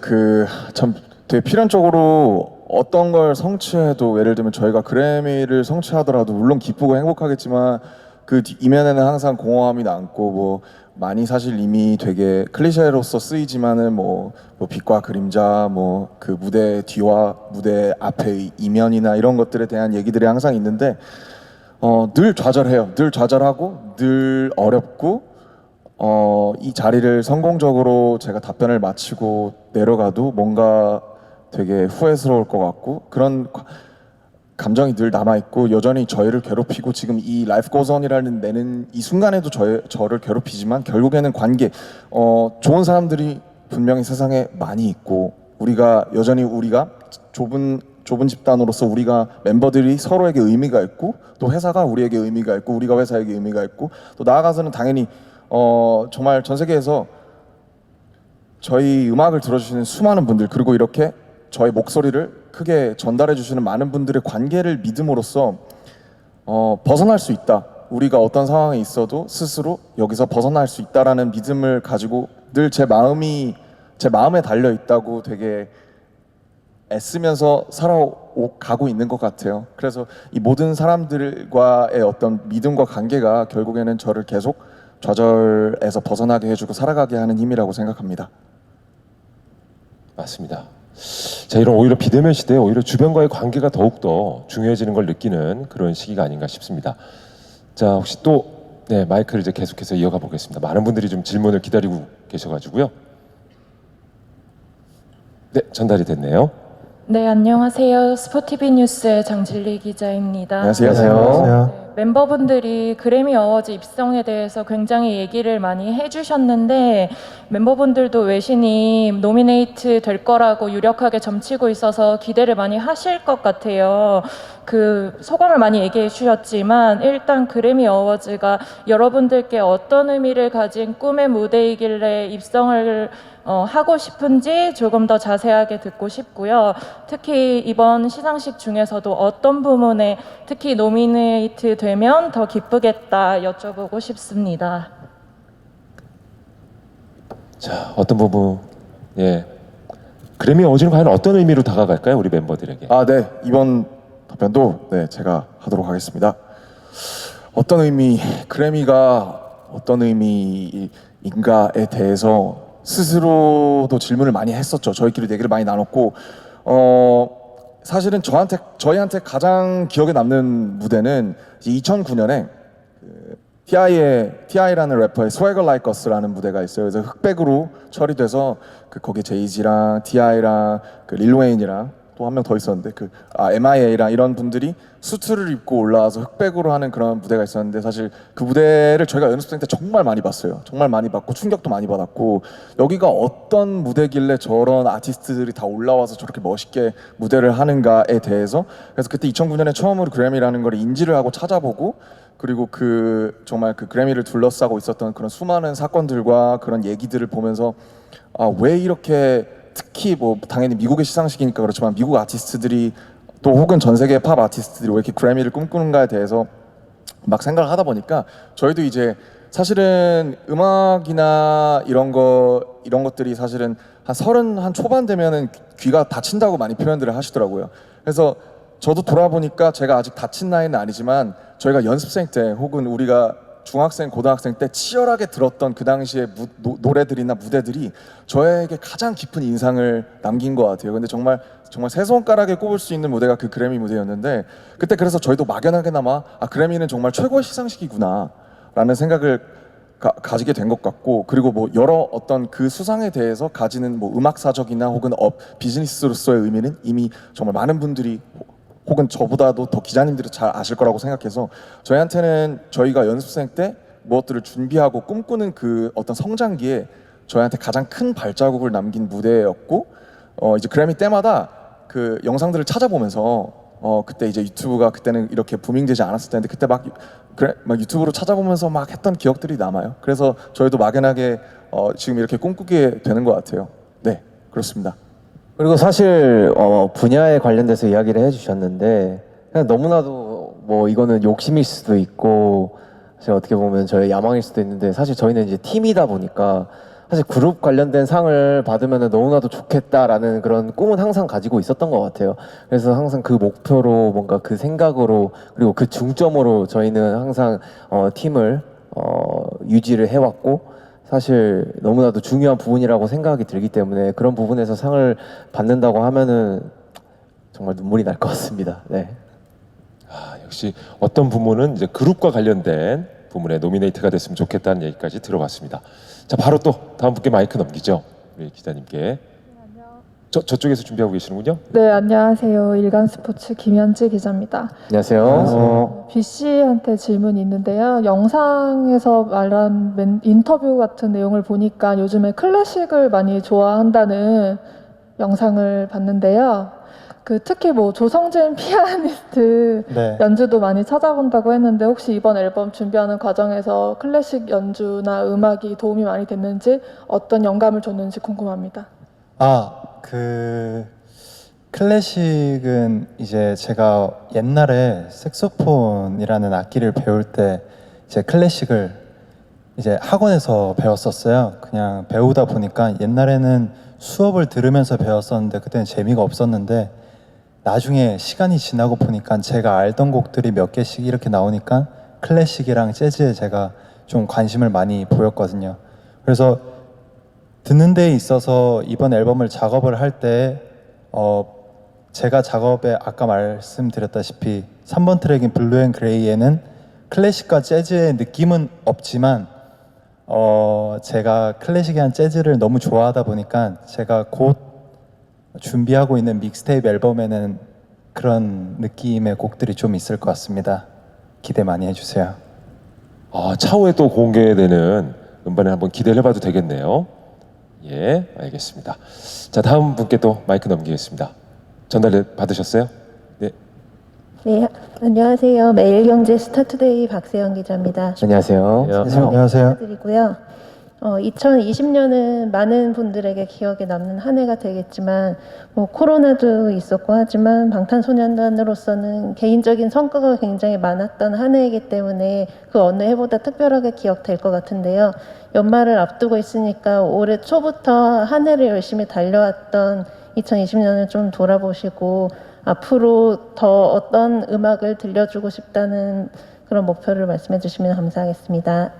참 되게 필연적으로 어떤 걸 성취해도, 예를 들면 저희가 그래미를 성취하더라도 물론 기쁘고 행복하겠지만 그 이면에는 항상 공허함이 남고, 뭐 많이 사실 이미 되게 클리셰로서 쓰이지만은 뭐 빛과 그림자, 뭐 그 무대 뒤와 무대 앞의 이면이나 이런 것들에 대한 얘기들이 항상 있는데, 늘 좌절해요. 늘 좌절하고 늘 어렵고, 이 자리를 성공적으로 제가 답변을 마치고 내려가도 뭔가 되게 후회스러울 것 같고, 그런 감정이 늘 남아있고 여전히 저희를 괴롭히고, 지금 이 Life Goes On이라는 내는 이 순간에도 저를 괴롭히지만 결국에는 관계, 좋은 사람들이 분명히 세상에 많이 있고, 우리가 여전히 좁은 집단으로서 우리가 멤버들이 서로에게 의미가 있고, 또 회사가 우리에게 의미가 있고, 우리가 회사에게 의미가 있고, 또 나아가서는 당연히 정말 전 세계에서 저희 음악을 들어주시는 수많은 분들, 그리고 이렇게 저의 목소리를 크게 전달해 주시는 많은 분들의 관계를 믿음으로써 벗어날 수 있다. 우리가 어떤 상황에 있어도 스스로 여기서 벗어날 수 있다라는 믿음을 가지고 늘 제 마음에 달려 있다고 되게 애쓰면서 살아가고 있는 것 같아요. 그래서 이 모든 사람들과의 어떤 믿음과 관계가 결국에는 저를 계속 좌절에서 벗어나게 해주고 살아가게 하는 힘이라고 생각합니다. 맞습니다. 자, 이런 오히려 비대면 시대에 오히려 주변과의 관계가 더욱더 중요해지는 걸 느끼는 그런 시기가 아닌가 싶습니다. 자, 혹시 또 마이크를 이제 계속해서 이어가 보겠습니다. 많은 분들이 좀 질문을 기다리고 계셔가지고요. 네, 전달이 됐네요. 네, 안녕하세요. 스포티비 뉴스의 장진리 기자입니다. 안녕하세요. 네, 멤버분들이 그래미 어워즈 입성에 대해서 굉장히 얘기를 많이 해주셨는데, 멤버분들도 외신이 노미네이트 될 거라고 유력하게 점치고 있어서 기대를 많이 하실 것 같아요. 그 소감을 많이 얘기해 주셨지만, 일단 그래미 어워즈가 여러분들께 어떤 의미를 가진 꿈의 무대이길래 입성을 하고 싶은지 조금 더 자세하게 듣고 싶고요. 특히 이번 시상식 중에서도 어떤 부분에 특히 노미네이트 되면 더 기쁘겠다 여쭤보고 싶습니다. 자, 어떤 부분, 그래미 어워즈는 과연 어떤 의미로 다가갈까요, 우리 멤버들에게? 네. 이번 답변도 제가 하도록 하겠습니다. 어떤 의미, 그래미가 어떤 의미인가에 대해서 스스로도 질문을 많이 했었죠. 저희끼리 얘기를 많이 나눴고, 사실은 저희한테 가장 기억에 남는 무대는 2009년에 T.I.라는 래퍼의 Swagger Like Us라는 무대가 있어요. 그래서 흑백으로 처리돼서 거기에 제이지랑 T.I.랑 릴 웨인이랑 또 한 명 더 있었는데 M.I.A랑 이런 분들이 수트를 입고 올라와서 흑백으로 하는 그런 무대가 있었는데, 사실 그 무대를 저희가 연습생 때 정말 많이 봤어요. 정말 많이 봤고 충격도 많이 받았고, 여기가 어떤 무대길래 저런 아티스트들이 다 올라와서 저렇게 멋있게 무대를 하는가에 대해서, 그래서 그때 2009년에 처음으로 그래미라는 걸 인지를 하고 찾아보고, 그리고 정말 그 그래미를 둘러싸고 있었던 그런 수많은 사건들과 그런 얘기들을 보면서 왜 이렇게, 특히 뭐 당연히 미국의 시상식이니까 그렇지만 미국 아티스트들이 또 혹은 전 세계의 팝 아티스트들이 왜 이렇게 그래미를 꿈꾸는가에 대해서 막 생각을 하다 보니까, 저희도 이제 사실은 음악이나 이런 것들이 사실은 한 30 초반 되면은 귀가 다친다고 많이 표현들을 하시더라고요. 그래서 저도 돌아보니까 제가 아직 다친 나이는 아니지만 저희가 연습생 때 혹은 우리가 중학생, 고등학생 때 치열하게 들었던 그 당시의 노래들이나 무대들이 저에게 가장 깊은 인상을 남긴 것 같아요. 근데 정말 세 손가락에 꼽을 수 있는 무대가 그 그래미 무대였는데, 그때 그래서 저희도 막연하게나마 그래미는 정말 최고의 시상식이구나 라는 생각을 가지게 된 것 같고, 그리고 뭐 여러 어떤 그 수상에 대해서 가지는 뭐 음악사적이나 혹은 비즈니스로서의 의미는 이미 정말 많은 분들이 혹은 저보다도 더 기자님들이 잘 아실 거라고 생각해서, 저희한테는 저희가 연습생 때 무엇들을 준비하고 꿈꾸는 그 어떤 성장기에 저희한테 가장 큰 발자국을 남긴 무대였고 이제 그래미 때마다 그 영상들을 찾아보면서 그때 이제 유튜브가 그때는 이렇게 부밍되지 않았을 텐데 그때 막 유튜브로 찾아보면서 막 했던 기억들이 남아요. 그래서 저희도 막연하게 지금 이렇게 꿈꾸게 되는 것 같아요. 네, 그렇습니다. 그리고 사실 분야에 관련돼서 이야기를 해주셨는데 그냥 너무나도 뭐 이거는 욕심일 수도 있고 사실 어떻게 보면 저의 야망일 수도 있는데 사실 저희는 이제 팀이다 보니까 사실 그룹 관련된 상을 받으면 너무나도 좋겠다라는 그런 꿈은 항상 가지고 있었던 것 같아요. 그래서 항상 그 목표로 뭔가 그 생각으로 그리고 그 중점으로 저희는 항상 팀을 유지를 해왔고 사실 너무나도 중요한 부분이라고 생각이 들기 때문에 그런 부분에서 상을 받는다고 하면은 정말 눈물이 날 것 같습니다. 네. 역시 어떤 부문은 이제 그룹과 관련된 부문에 노미네이트가 됐으면 좋겠다는 얘기까지 들어봤습니다. 자, 바로 또 다음 분께 마이크 넘기죠. 우리 기자님께. 저쪽에서 준비하고 계시는군요. 네, 안녕하세요. 일간스포츠 김현지 기자입니다. 안녕하세요. B 씨한테 질문이 있는데요. 영상에서 말한 인터뷰 같은 내용을 보니까 요즘에 클래식을 많이 좋아한다는 영상을 봤는데요. 특히 뭐 조성진 피아니스트 네. 연주도 많이 찾아본다고 했는데 혹시 이번 앨범 준비하는 과정에서 클래식 연주나 음악이 도움이 많이 됐는지 어떤 영감을 줬는지 궁금합니다. 클래식은 이제 제가 옛날에 색소폰이라는 악기를 배울 때 이제 클래식을 이제 학원에서 배웠었어요. 그냥 배우다 보니까 옛날에는 수업을 들으면서 배웠었는데 그때는 재미가 없었는데 나중에 시간이 지나고 보니까 제가 알던 곡들이 몇 개씩 이렇게 나오니까 클래식이랑 재즈에 제가 좀 관심을 많이 보였거든요. 그래서 듣는 데 있어서 이번 앨범을 작업을 할 때 제가 작업에 아까 말씀드렸다시피 3번 트랙인 블루 앤 그레이에는 클래식과 재즈의 느낌은 없지만 제가 클래식이랑 재즈를 너무 좋아하다 보니까 제가 곧 준비하고 있는 믹스테이프 앨범에는 그런 느낌의 곡들이 좀 있을 것 같습니다. 기대 많이 해주세요. 차후에 또 공개되는 음반을 한번 기대를 해봐도 되겠네요. 예, 알겠습니다. 자, 다음 분께 또 마이크 넘기겠습니다. 전달 받으셨어요? 네. 네, 안녕하세요. 매일경제 스타투데이 박세영 기자입니다. 안녕하세요. 안녕하세요. 드리고요. 2020년은 많은 분들에게 기억에 남는 한 해가 되겠지만 뭐 코로나도 있었고 하지만 방탄소년단으로서는 개인적인 성과가 굉장히 많았던 한 해이기 때문에 그 어느 해보다 특별하게 기억될 것 같은데요. 연말을 앞두고 있으니까 올해 초부터 한 해를 열심히 달려왔던 2020년을 좀 돌아보시고 앞으로 더 어떤 음악을 들려주고 싶다는 그런 목표를 말씀해 주시면 감사하겠습니다.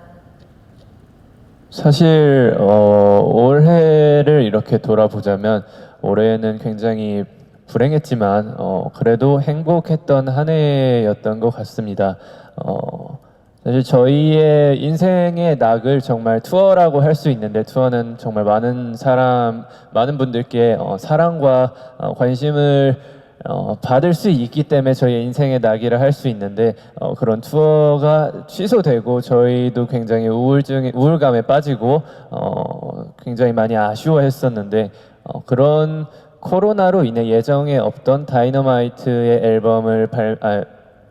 사실 올해를 이렇게 돌아보자면 올해는 굉장히 불행했지만 그래도 행복했던 한 해였던 것 같습니다. 사실 저희의 인생의 낙을 정말 투어라고 할 수 있는데 투어는 정말 많은 분들께 사랑과 관심을 받을 수 있기 때문에 저희의 인생의 낙이라 할 수 있는데 그런 투어가 취소되고 저희도 굉장히 우울감에 빠지고 굉장히 많이 아쉬워했었는데 그런 코로나로 인해 예정에 없던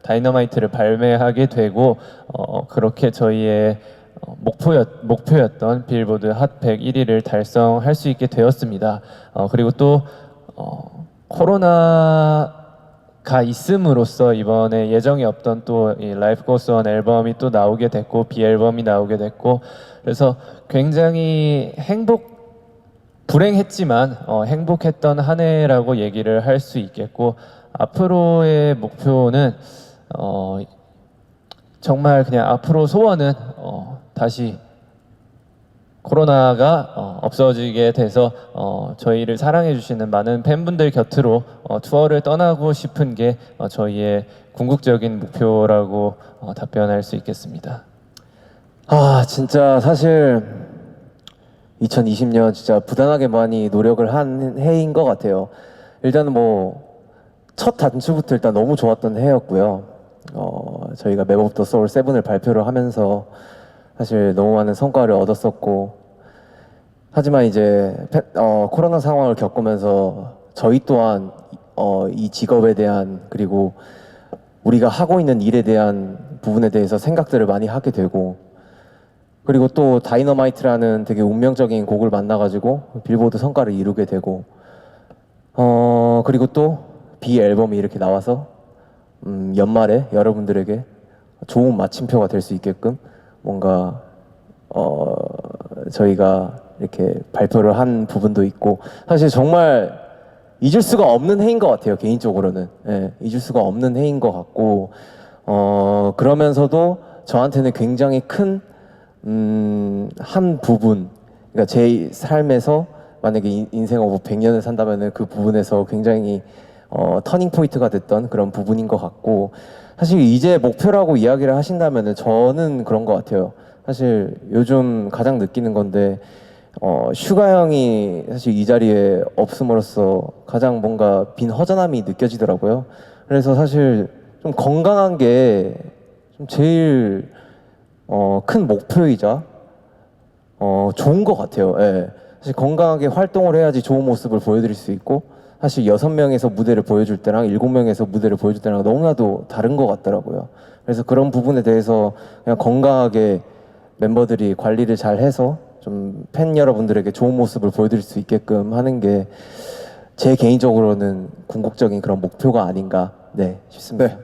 다이너마이트를 발매하게 되고 그렇게 저희의 목표였던 빌보드 핫 100 1위를 달성할 수 있게 되었습니다. 그리고 또 코로나가 있음으로써 이번에 예정이 없던 또 이 라이프 고스 온 앨범이 또 나오게 됐고 비앨범이 나오게 됐고 그래서 굉장히 불행했지만 행복했던 한 해라고 얘기를 할 수 있겠고 앞으로의 목표는 정말 그냥 앞으로 소원은 다시 코로나가 없어지게 돼서 저희를 사랑해 주시는 많은 팬분들 곁으로 투어를 떠나고 싶은 게 저희의 궁극적인 목표라고 답변할 수 있겠습니다. 진짜 사실 2020년 진짜 부단하게 많이 노력을 한 해인 것 같아요. 일단은 뭐 첫 단추부터 일단 너무 좋았던 해였고요. 저희가 맵 오브 더 소울 7을 발표를 하면서 사실 너무 많은 성과를 얻었었고 하지만 이제 코로나 상황을 겪으면서 저희 또한 이 직업에 대한 그리고 우리가 하고 있는 일에 대한 부분에 대해서 생각들을 많이 하게 되고 그리고 또 다이너마이트라는 되게 운명적인 곡을 만나가지고 빌보드 성과를 이루게 되고 그리고 또 B 앨범이 이렇게 나와서 연말에 여러분들에게 좋은 마침표가 될 수 있게끔 뭔가 저희가 이렇게 발표를 한 부분도 있고 사실 정말 잊을 수가 없는 해인 것 같아요. 개인적으로는 잊을 수가 없는 해인 것 같고 그러면서도 저한테는 굉장히 큰 한 부분 그러니까 제 삶에서 만약에 인생을 100년을 산다면은 그 부분에서 굉장히 터닝 포인트가 됐던 그런 부분인 것 같고 사실 이제 목표라고 이야기를 하신다면은 저는 그런 것 같아요. 사실 요즘 가장 느끼는 건데 슈가 형이 사실 이 자리에 없음으로써 가장 뭔가 빈 허전함이 느껴지더라고요. 그래서 사실 좀 건강한 게 좀 제일 큰 목표이자 좋은 것 같아요. 예. 사실 건강하게 활동을 해야지 좋은 모습을 보여드릴 수 있고 사실 6명에서 무대를 보여줄 때랑 7명에서 무대를 보여줄 때랑 너무나도 다른 것 같더라고요. 그래서 그런 부분에 대해서 그냥 건강하게 멤버들이 관리를 잘 해서 좀 팬 여러분들에게 좋은 모습을 보여드릴 수 있게끔 하는 게 제 개인적으로는 궁극적인 그런 목표가 아닌가 싶습니다. 네.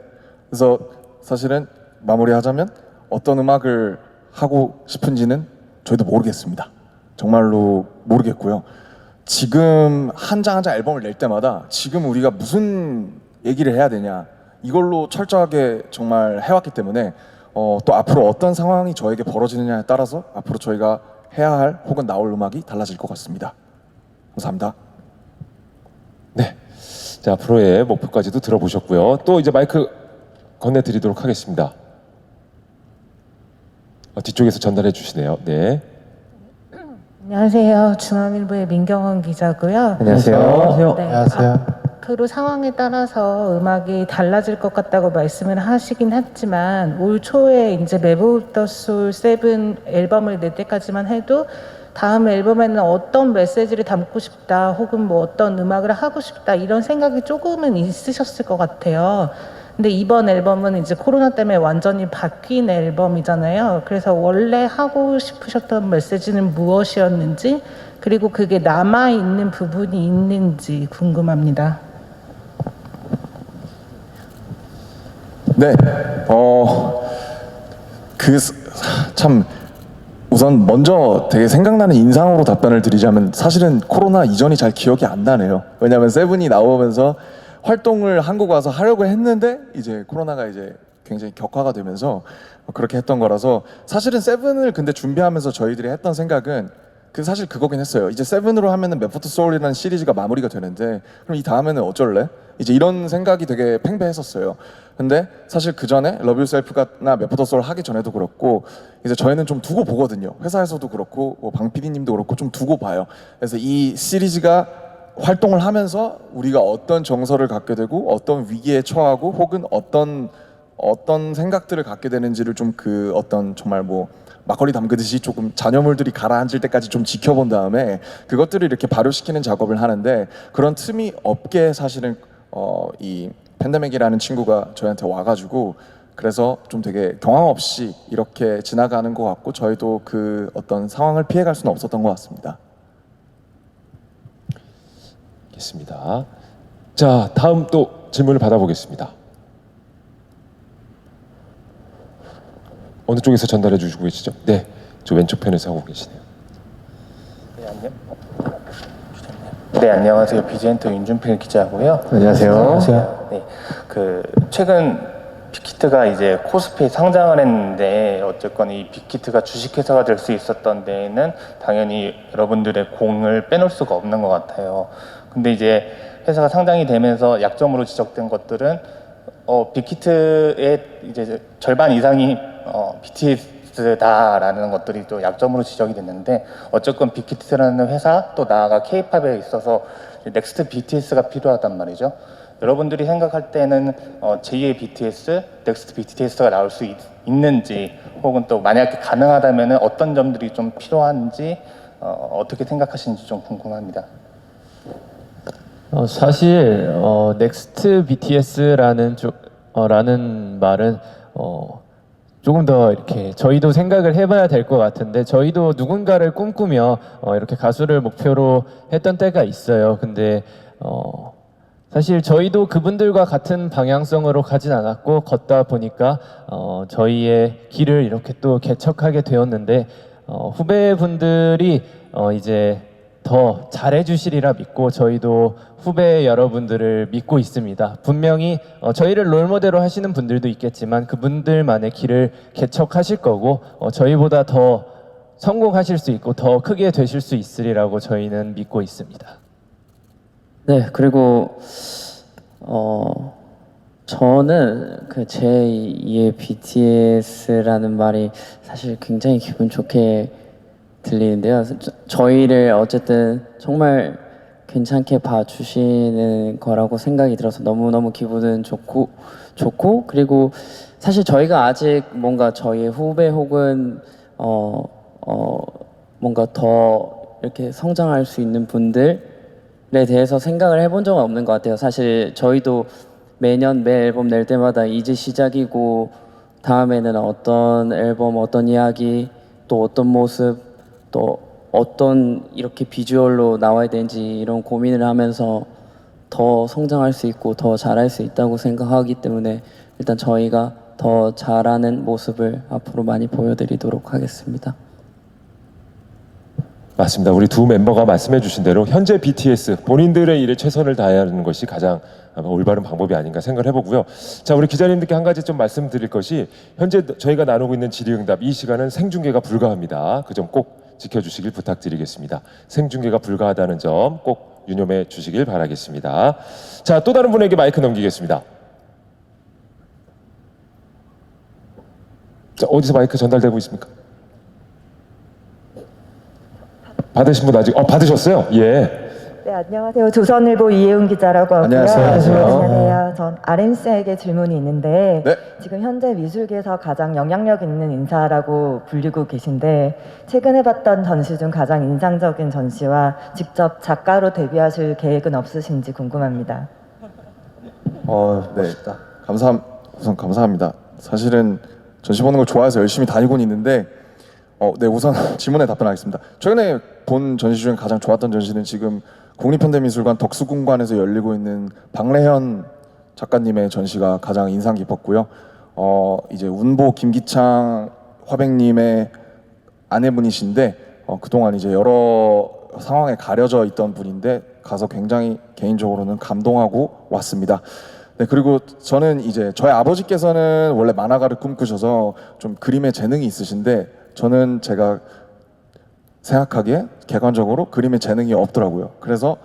그래서 사실은 마무리하자면 어떤 음악을 하고 싶은지는 저희도 모르겠습니다. 정말로 모르겠고요. 지금 한 장 한 장 앨범을 낼 때마다 지금 우리가 무슨 얘기를 해야 되냐 이걸로 철저하게 정말 해왔기 때문에 또 앞으로 어떤 상황이 저에게 벌어지느냐에 따라서 앞으로 저희가 해야 할 혹은 나올 음악이 달라질 것 같습니다. 감사합니다. 네. 자, 앞으로의 목표까지도 들어보셨고요. 또 이제 마이크 건네드리도록 하겠습니다. 뒤쪽에서 전달해 주시네요. 네. 안녕하세요. 중앙일보의 민경원 기자고요. 안녕하세요. 네, 안녕하세요. 앞으로 상황에 따라서 음악이 달라질 것 같다고 말씀을 하시긴 했지만 올 초에 이제 메보 오브 더 소울 7 앨범을 낼 때까지만 해도 다음 앨범에는 어떤 메시지를 담고 싶다 혹은 뭐 어떤 음악을 하고 싶다 이런 생각이 조금은 있으셨을 것 같아요. 근데 이번 앨범은 이제 코로나 때문에 완전히 바뀐 앨범이잖아요. 그래서 원래 하고 싶으셨던 메시지는 무엇이었는지 그리고 그게 남아있는 부분이 있는지 궁금합니다. 네, 참 우선 먼저 되게 생각나는 인상으로 답변을 드리자면 사실은 코로나 이전이 잘 기억이 안 나네요. 왜냐하면 세븐이 나오면서 활동을 한국 와서 하려고 했는데 이제 코로나가 이제 굉장히 격화가 되면서 그렇게 했던 거라서 사실은 세븐을 근데 준비하면서 저희들이 했던 생각은 사실 그거긴 했어요. 이제 세븐으로 하면은 메포 투 소울이라는 시리즈가 마무리가 되는데 그럼 이 다음에는 어쩔래? 이제 이런 생각이 되게 팽배했었어요. 근데 사실 그 전에 러브 유셀프나 메포 투 소울 하기 전에도 그렇고 이제 저희는 좀 두고 보거든요. 회사에서도 그렇고 방 PD님도 그렇고 좀 두고 봐요. 그래서 이 시리즈가 활동을 하면서 우리가 어떤 정서를 갖게 되고 어떤 위기에 처하고 혹은 어떤 생각들을 갖게 되는지를 좀 그 어떤 정말 뭐 막걸리 담그듯이 조금 잔여물들이 가라앉을 때까지 좀 지켜본 다음에 그것들을 이렇게 발효시키는 작업을 하는데 그런 틈이 없게 사실은 이 팬데믹이라는 친구가 저희한테 와가지고 그래서 좀 되게 경황 없이 이렇게 지나가는 것 같고 저희도 그 어떤 상황을 피해갈 수는 없었던 것 같습니다. 알겠습니다. 자, 다음 또 질문을 받아보겠습니다. 어느 쪽에서 전달해 주시고 계시죠? 네, 저 왼쪽 편에서 하고 계시네요. 네, 안녕하세요. 비젠터 윤준필 기자고요. 안녕하세요. 네, 최근 빅히트가 이제 코스피에 상장을 했는데 어쨌건 이 빅히트가 주식회사가 될 수 있었던 데에는 당연히 여러분들의 공을 빼놓을 수가 없는 것 같아요. 근데 이제 회사가 상장이 되면서 약점으로 지적된 것들은 빅히트의 이제 절반 이상이 BTS다라는 것들이 또 약점으로 지적이 됐는데 어쨌건 빅히트라는 회사 또 나아가 K-팝에 있어서 넥스트 BTS가 필요하단 말이죠. 여러분들이 생각할 때는 제2의 BTS, 넥스트 BTS가 나올 수 있는지 혹은 또 만약에 가능하다면 어떤 점들이 좀 필요한지 어떻게 생각하시는지 좀 궁금합니다. 사실 넥스트 BTS라는 라는 말은 조금 더 이렇게 저희도 생각을 해봐야 될 것 같은데, 저희도 누군가를 꿈꾸며 이렇게 가수를 목표로 했던 때가 있어요. 근데 사실 저희도 그분들과 같은 방향성으로 가진 않았고, 걷다 보니까 저희의 길을 이렇게 또 개척하게 되었는데, 후배분들이 이제 더 잘해주시리라 믿고, 저희도 후배 여러분들을 믿고 있습니다. 분명히 저희를 롤모델로 하시는 분들도 있겠지만 그분들만의 길을 개척하실 거고, 저희보다 더 성공하실 수 있고 더 크게 되실 수 있으리라고 저희는 믿고 있습니다. 네, 그리고 저는 그 제2의 BTS라는 말이 사실 굉장히 기분 좋게 들리는데요. 저희를 어쨌든 정말 괜찮게 봐주시는 거라고 생각이 들어서 너무너무 기분은 좋고, 그리고 사실 저희가 아직 뭔가 저희의 후배 혹은 뭔가 더 이렇게 성장할 수 있는 분들에 대해서 생각을 해본 적은 없는 것 같아요. 사실 저희도 매년 매 앨범 낼 때마다 이제 시작이고, 다음에는 어떤 앨범, 어떤 이야기, 또 어떤 모습, 또 어떤 이렇게 비주얼로 나와야 되는지 이런 고민을 하면서 더 성장할 수 있고 더 잘할 수 있다고 생각하기 때문에, 일단 저희가 더 잘하는 모습을 앞으로 많이 보여드리도록 하겠습니다. 맞습니다. 우리 두 멤버가 말씀해 주신 대로 현재 BTS 본인들의 일에 최선을 다해야 하는 것이 가장 아마 올바른 방법이 아닌가 생각을 해보고요. 자, 우리 기자님들께 한 가지 좀 말씀드릴 것이, 현재 저희가 나누고 있는 질의응답 이 시간은 생중계가 불가합니다. 그 점 꼭 지켜주시길 부탁드리겠습니다. 생중계가 불가하다는 점 꼭 유념해 주시길 바라겠습니다. 자, 또 다른 분에게 마이크 넘기겠습니다. 자, 어디서 마이크 전달되고 있습니까? 받으신 분 아직 받으셨어요? 예. 네, 안녕하세요. 조선일보 이혜은 기자라고 하고요. 안녕하세요. 전 RM씨에게 질문이 있는데, 네. 지금 현재 미술계에서 가장 영향력 있는 인사라고 불리고 계신데, 최근에 봤던 전시 중 가장 인상적인 전시와 직접 작가로 데뷔하실 계획은 없으신지 궁금합니다. 네. 우선 감사합니다. 사실은 전시 보는 걸 좋아해서 열심히 다니곤 있는데, 네, 우선 질문에 답변하겠습니다. 최근에 본 전시 중에 가장 좋았던 전시는 지금 국립현대미술관 덕수궁관에서 열리고 있는 박래현 작가님의 전시가 가장 인상 깊었고요. 이제 운보 김기창 화백님의 아내분이신데, 그동안 이제 여러 상황에 가려져 있던 분인데 가서 굉장히 개인적으로는 감동하고 왔습니다. 네, 그리고 저는 이제 저희 아버지께서는 원래 만화가를 꿈꾸셔서 좀 그림에 재능이 있으신데, 저는 제가 생각하기에 객관적으로 그림에 재능이 없더라고요. 그래서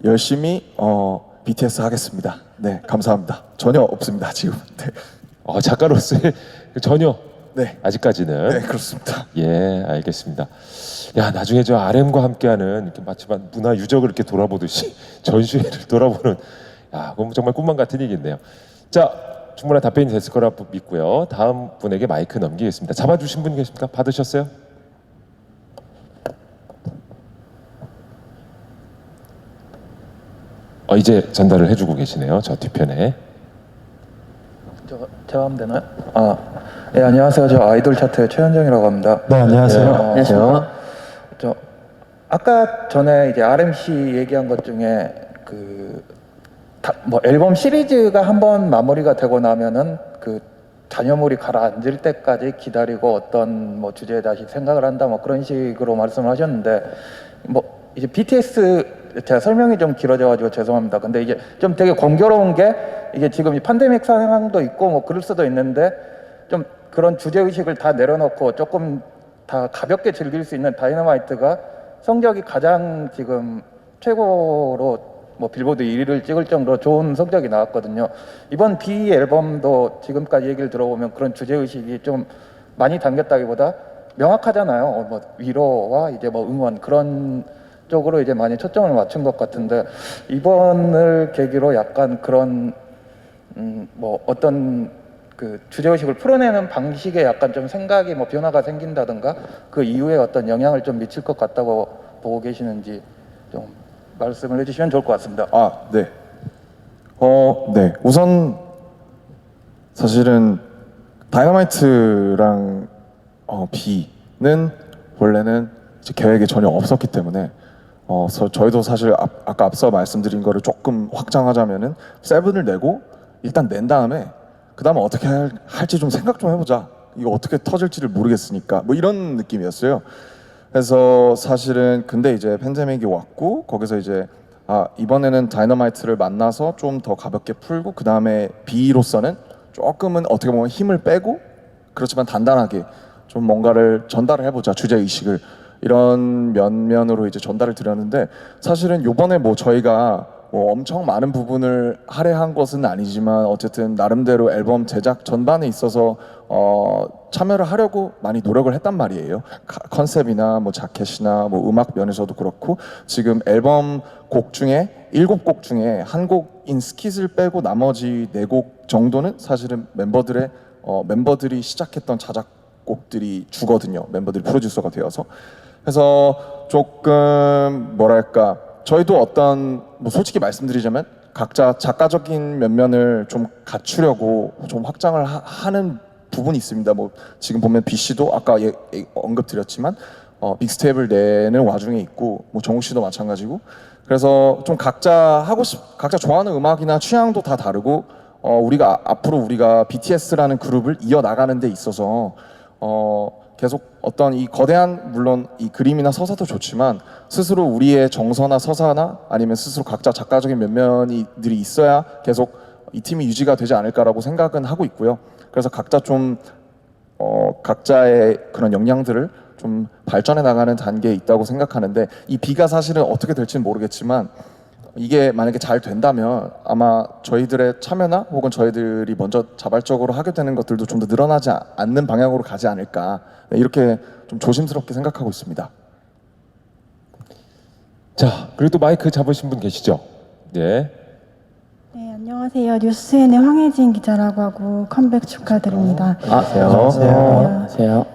열심히 BTS 하겠습니다. 네, 감사합니다. 전혀 없습니다, 지금. 네. 작가로서의 전혀 네. 아직까지는. 네, 그렇습니다. 예, 알겠습니다. 야, 나중에 저 RM과 함께하는 이렇게 마치 문화 유적을 이렇게 돌아보듯이 전시회를 돌아보는, 야, 그건 정말 꿈만 같은 얘기인데요. 자, 충분한 답변이 됐을 거라 믿고요. 다음 분에게 마이크 넘기겠습니다. 잡아주신 분 계십니까? 받으셨어요? 이제 전달을 해주고 계시네요. 저 뒤편에. 제가 하면 되나요? 네, 안녕하세요. 저 아이돌 차트의 최현정이라고 합니다. 네, 안녕하세요. 안녕하세요. 저 아까 전에 이제 RMC 얘기한 것 중에 뭐 앨범 시리즈가 한번 마무리가 되고 나면은 그 잔여물이 가라앉을 때까지 기다리고 어떤 뭐 주제에 다시 생각을 한다, 뭐 그런 식으로 말씀을 하셨는데, 뭐 이제 BTS 제가 설명이 좀 길어져가지고 죄송합니다. 근데 이게 좀 되게 공교로운 게, 이게 지금 이 팬데믹 상황도 있고 뭐 그럴 수도 있는데, 좀 그런 주제 의식을 다 내려놓고 조금 다 가볍게 즐길 수 있는 다이너마이트가 성적이 가장 지금 최고로 뭐 빌보드 1위를 찍을 정도로 좋은 성적이 나왔거든요. 이번 B 앨범도 지금까지 얘기를 들어보면 그런 주제 의식이 좀 많이 담겼다기보다 명확하잖아요. 뭐 위로와 이제 뭐 응원, 그런 쪽으로 이제 많이 초점을 맞춘 것 같은데, 이번을 계기로 약간 그런 뭐 어떤 그 주제의식을 풀어내는 방식에 약간 좀 생각이 뭐 변화가 생긴다든가 그 이후에 어떤 영향을 좀 미칠 것 같다고 보고 계시는지 좀 말씀을 해주시면 좋을 것 같습니다. 아, 네. 네. 우선 사실은 다이너마이트랑 B는 원래는 이제 계획에 전혀 없었기 때문에 저희도 사실 아까 앞서 말씀드린 거를 조금 확장하자면은 세븐을 내고 일단 낸 다음에 그 다음에 어떻게 할지 좀 생각 좀 해보자. 이거 어떻게 터질지를 모르겠으니까 뭐 이런 느낌이었어요. 그래서 사실은 근데 이제 팬데믹이 왔고 거기서 이제 이번에는 다이너마이트를 만나서 좀 더 가볍게 풀고 그 다음에 B로서는 조금은 어떻게 보면 힘을 빼고 그렇지만 단단하게 좀 뭔가를 전달을 해보자, 주제 의식을 이런 면면으로 이제 전달을 드렸는데 사실은 요번에 뭐 저희가 뭐 엄청 많은 부분을 할애한 것은 아니지만 어쨌든 나름대로 앨범 제작 전반에 있어서 참여를 하려고 많이 노력을 했단 말이에요. 컨셉이나 뭐 자켓이나 뭐 음악 면에서도 그렇고 지금 앨범 곡 중에 7곡 중에 한 곡인 스킷을 빼고 나머지 4곡 정도는 사실은 멤버들이 시작했던 자작곡들이 주거든요. 멤버들이 프로듀서가 되어서. 그래서 조금 뭐랄까 저희도 어떤 뭐 솔직히 말씀드리자면 각자 작가적인 면면을 좀 갖추려고 좀 확장을 하는 부분이 있습니다. 뭐 지금 보면 B 씨도 아까 언급드렸지만 믹스테이프를 내는 와중에 있고 뭐 정욱 씨도 마찬가지고 그래서 좀 각자 좋아하는 음악이나 취향도 다 다르고 앞으로 우리가 BTS라는 그룹을 이어 나가는 데 있어서 계속 어떤 이 거대한 물론 이 그림이나 서사도 좋지만 스스로 우리의 정서나 서사나 아니면 스스로 각자 작가적인 면면들이 있어야 계속 이 팀이 유지가 되지 않을까라고 생각은 하고 있고요. 그래서 각자 좀 각자의 그런 역량들을 좀 발전해 나가는 단계에 있다고 생각하는데 이 B가 사실은 어떻게 될지는 모르겠지만 이게 만약에 잘 된다면 아마 저희들의 참여나 혹은 저희들이 먼저 자발적으로 하게 되는 것들도 좀 더 늘어나지 않는 방향으로 가지 않을까 이렇게 좀 조심스럽게 생각하고 있습니다. 자, 그리고 또 마이크 잡으신 분 계시죠? 네. 네, 안녕하세요. 뉴스엔의 황혜진 기자라고 하고 컴백 축하드립니다. 안녕하세요.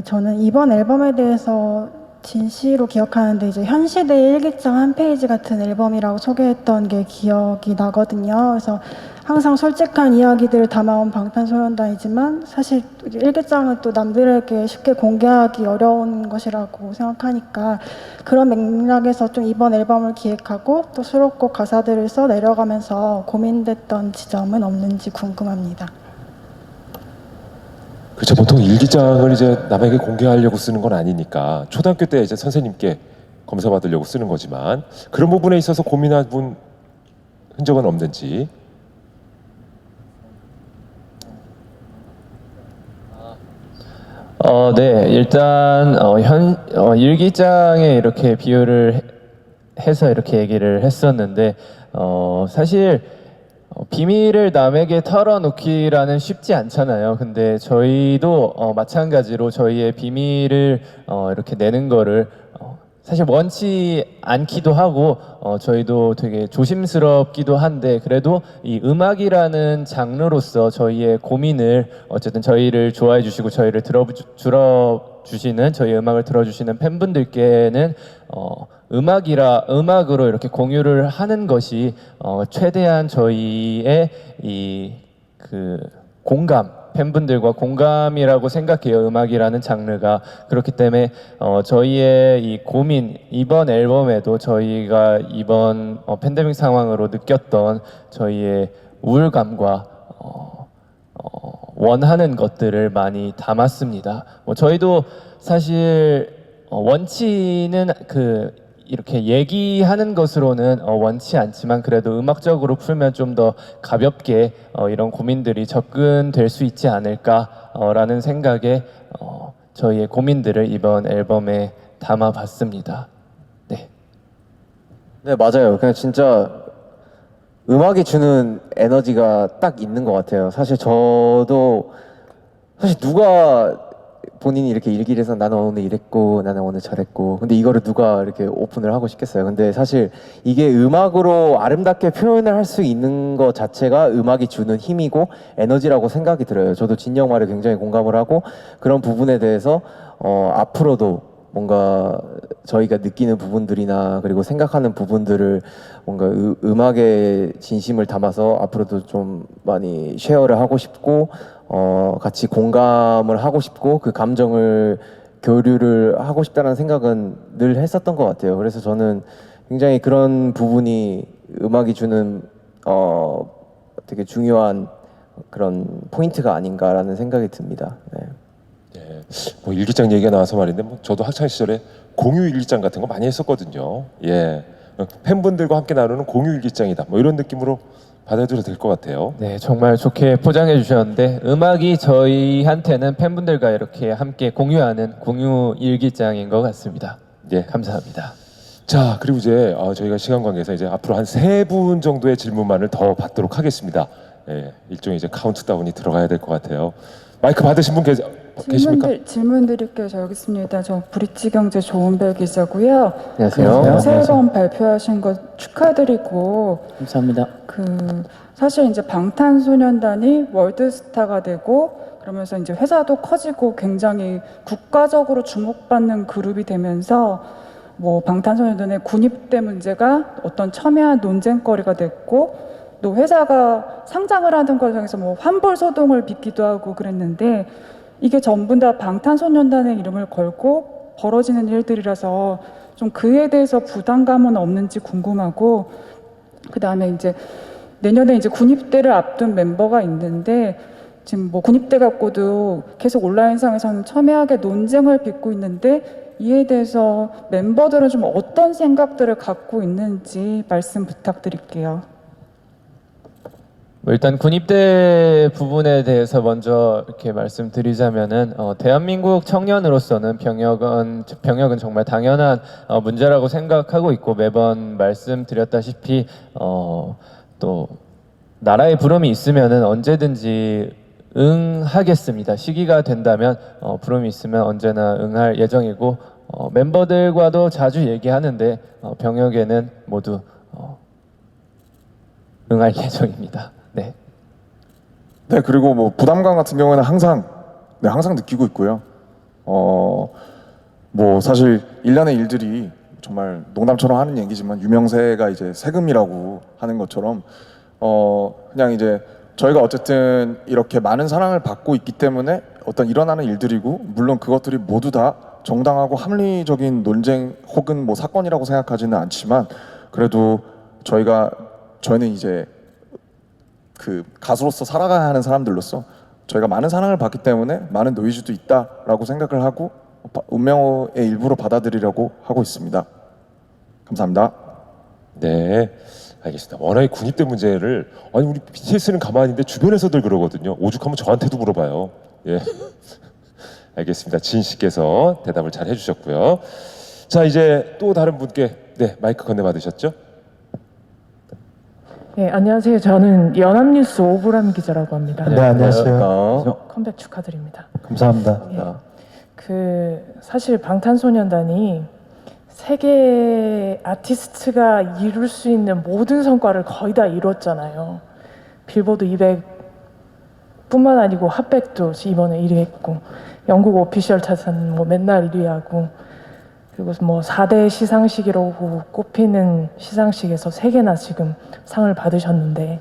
저는 이번 앨범에 대해서 진시로 기억하는데 이제 현시대 일기장 한 페이지 같은 앨범이라고 소개했던 게 기억이 나거든요. 그래서 항상 솔직한 이야기들을 담아온 방탄소년단이지만 사실 일기장은 또 남들에게 쉽게 공개하기 어려운 것이라고 생각하니까 그런 맥락에서 좀 이번 앨범을 기획하고 또 수록곡 가사들을 써 내려가면서 고민됐던 지점은 없는지 궁금합니다. 그렇죠. 보통 일기장을 이제 남에게 공개하려고 쓰는 건 아니니까 초등학교 때 이제 선생님께 검사 받으려고 쓰는 거지만 그런 부분에 있어서 고민한 분 흔적은 없는지. 네, 일단 일기장에 이렇게 비유를 해서 이렇게 얘기를 했었는데 사실 비밀을 남에게 털어놓기라는 쉽지 않잖아요. 근데 저희도 마찬가지로 저희의 비밀을 이렇게 내는 거를 사실 원치 않기도 하고 저희도 되게 조심스럽기도 한데 그래도 이 음악이라는 장르로서 저희의 고민을 어쨌든 저희를 좋아해 주시고 저희를 들어주시는 저희 음악을 들어주시는 팬분들께는 음악으로 이렇게 공유를 하는 것이 최대한 저희의 공감 팬분들과 공감이라고 생각해요. 음악이라는 장르가 그렇기 때문에 저희의 이 고민 이번 앨범에도 저희가 이번 팬데믹 상황으로 느꼈던 저희의 우울감과 원하는 것들을 많이 담았습니다. 저희도 사실 원치는 이렇게 얘기하는 것으로는 원치 않지만 그래도 음악적으로 풀면 좀 더 가볍게 이런 고민들이 접근될 수 있지 않을까라는 생각에 저희의 고민들을 이번 앨범에 담아봤습니다. 네. 네, 맞아요. 그냥 진짜 음악이 주는 에너지가 딱 있는 것 같아요. 사실 저도 사실 누가 본인이 이렇게 일기를 해서 나는 오늘 이랬고 나는 오늘 저랬고 근데 이거를 누가 이렇게 오픈을 하고 싶겠어요. 근데 사실 이게 음악으로 아름답게 표현을 할 수 있는 것 자체가 음악이 주는 힘이고 에너지라고 생각이 들어요. 저도 진영 말에 굉장히 공감을 하고 그런 부분에 대해서 앞으로도 뭔가 저희가 느끼는 부분들이나 그리고 생각하는 부분들을 뭔가 음악에 진심을 담아서 앞으로도 좀 많이 쉐어를 하고 싶고 같이 공감을 하고 싶고 그 감정을 교류를 하고 싶다는 생각은 늘 했었던 것 같아요. 그래서 저는 굉장히 그런 부분이 음악이 주는 되게 중요한 그런 포인트가 아닌가라는 생각이 듭니다. 네. 예, 뭐 일기장 얘기가 나와서 말인데 뭐 저도 학창 시절에 공유 일기장 같은 거 많이 했었거든요. 예, 팬분들과 함께 나누는 공유 일기장이다. 뭐 이런 느낌으로 받아들여도 될 것 같아요. 네, 정말 좋게 포장해 주셨는데 음악이 저희한테는 팬분들과 이렇게 함께 공유하는 공유 일기장인 것 같습니다. 예, 감사합니다. 자, 그리고 이제 저희가 시간 관계에서 이제 앞으로 한 3분 정도의 질문만을 더 받도록 하겠습니다. 예, 일종의 이제 카운트다운이 들어가야 될 것 같아요. 마이크 받으신 분 계십니까? 질문 드릴게요. 저 여기 있습니다. 저 브릿지경제 조은별 기자고요. 안녕하세요. 새 앨범 발표하신 거 축하드리고 감사합니다. 사실 이제 방탄소년단이 월드스타가 되고 그러면서 이제 회사도 커지고 굉장히 국가적으로 주목받는 그룹이 되면서 뭐 방탄소년단의 군입대 문제가 어떤 첨예한 논쟁거리가 됐고 또 회사가 상장을 하는 과정에서 뭐 환불 소동을 빚기도 하고 그랬는데 이게 전부 다 방탄소년단의 이름을 걸고 벌어지는 일들이라서 좀 그에 대해서 부담감은 없는지 궁금하고 그 다음에 이제 내년에 이제 군입대를 앞둔 멤버가 있는데 지금 뭐 군입대 갖고도 계속 온라인상에서는 첨예하게 논쟁을 빚고 있는데 이에 대해서 멤버들은 좀 어떤 생각들을 갖고 있는지 말씀 부탁드릴게요. 일단 군입대 부분에 대해서 먼저 이렇게 말씀드리자면은 대한민국 청년으로서는 병역은 정말 당연한 문제라고 생각하고 있고 매번 말씀드렸다시피 또 나라의 부름이 있으면은 언제든지 응하겠습니다. 시기가 된다면 부름이 있으면 언제나 응할 예정이고 멤버들과도 자주 얘기하는데 병역에는 모두 응할 예정입니다. 네. 네, 그리고 뭐 부담감 같은 경우에는 항상 느끼고 있고요. 뭐 사실 일련의 일들이 정말 농담처럼 하는 얘기지만 유명세가 이제 세금이라고 하는 것처럼 그냥 이제 저희가 어쨌든 이렇게 많은 사랑을 받고 있기 때문에 어떤 일어나는 일들이고 물론 그것들이 모두 다 정당하고 합리적인 논쟁 혹은 뭐 사건이라고 생각하지는 않지만 그래도 저희는 이제 그 가수로서 살아가야 하는 사람들로서 저희가 많은 사랑을 받기 때문에 많은 노이즈도 있다라고 생각을 하고 운명의 일부로 받아들이려고 하고 있습니다. 감사합니다. 네, 알겠습니다. 워낙에 군입대 문제를 우리 BTS는 가만히 있는데 주변에서들 그러거든요. 오죽하면 저한테도 물어봐요. 예, 알겠습니다. 진 씨께서 대답을 잘 해주셨고요. 자, 이제 또 다른 분께 마이크 건네 받으셨죠? 네, 안녕하세요. 저는 연합뉴스 오브람 기자라고 합니다. 네, 안녕하세요. 컴백 축하드립니다. 감사합니다. 사실 방탄소년단이 세계 아티스트가 이룰 수 있는 모든 성과를 거의 다 이뤘잖아요. 빌보드 200뿐만 아니고 핫백도 이번에 1위 했고 영국 오피셜 차트는 뭐 맨날 1위 하고 그리고 뭐 4대 시상식이라고 꼽히는 시상식에서 3개나 지금 상을 받으셨는데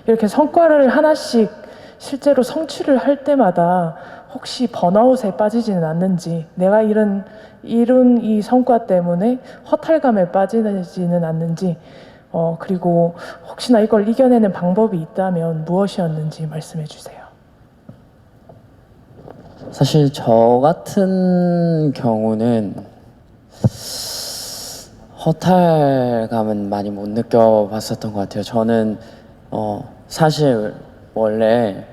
이렇게 성과를 하나씩 실제로 성취를 할 때마다 혹시 번아웃에 빠지지는 않는지 내가 이룬 이 성과 때문에 허탈감에 빠지지는 않는지 그리고 혹시나 이걸 이겨내는 방법이 있다면 무엇이었는지 말씀해 주세요. 사실 저 같은 경우는 허탈감은 많이 못 느껴봤었던 것 같아요. 저는 사실 원래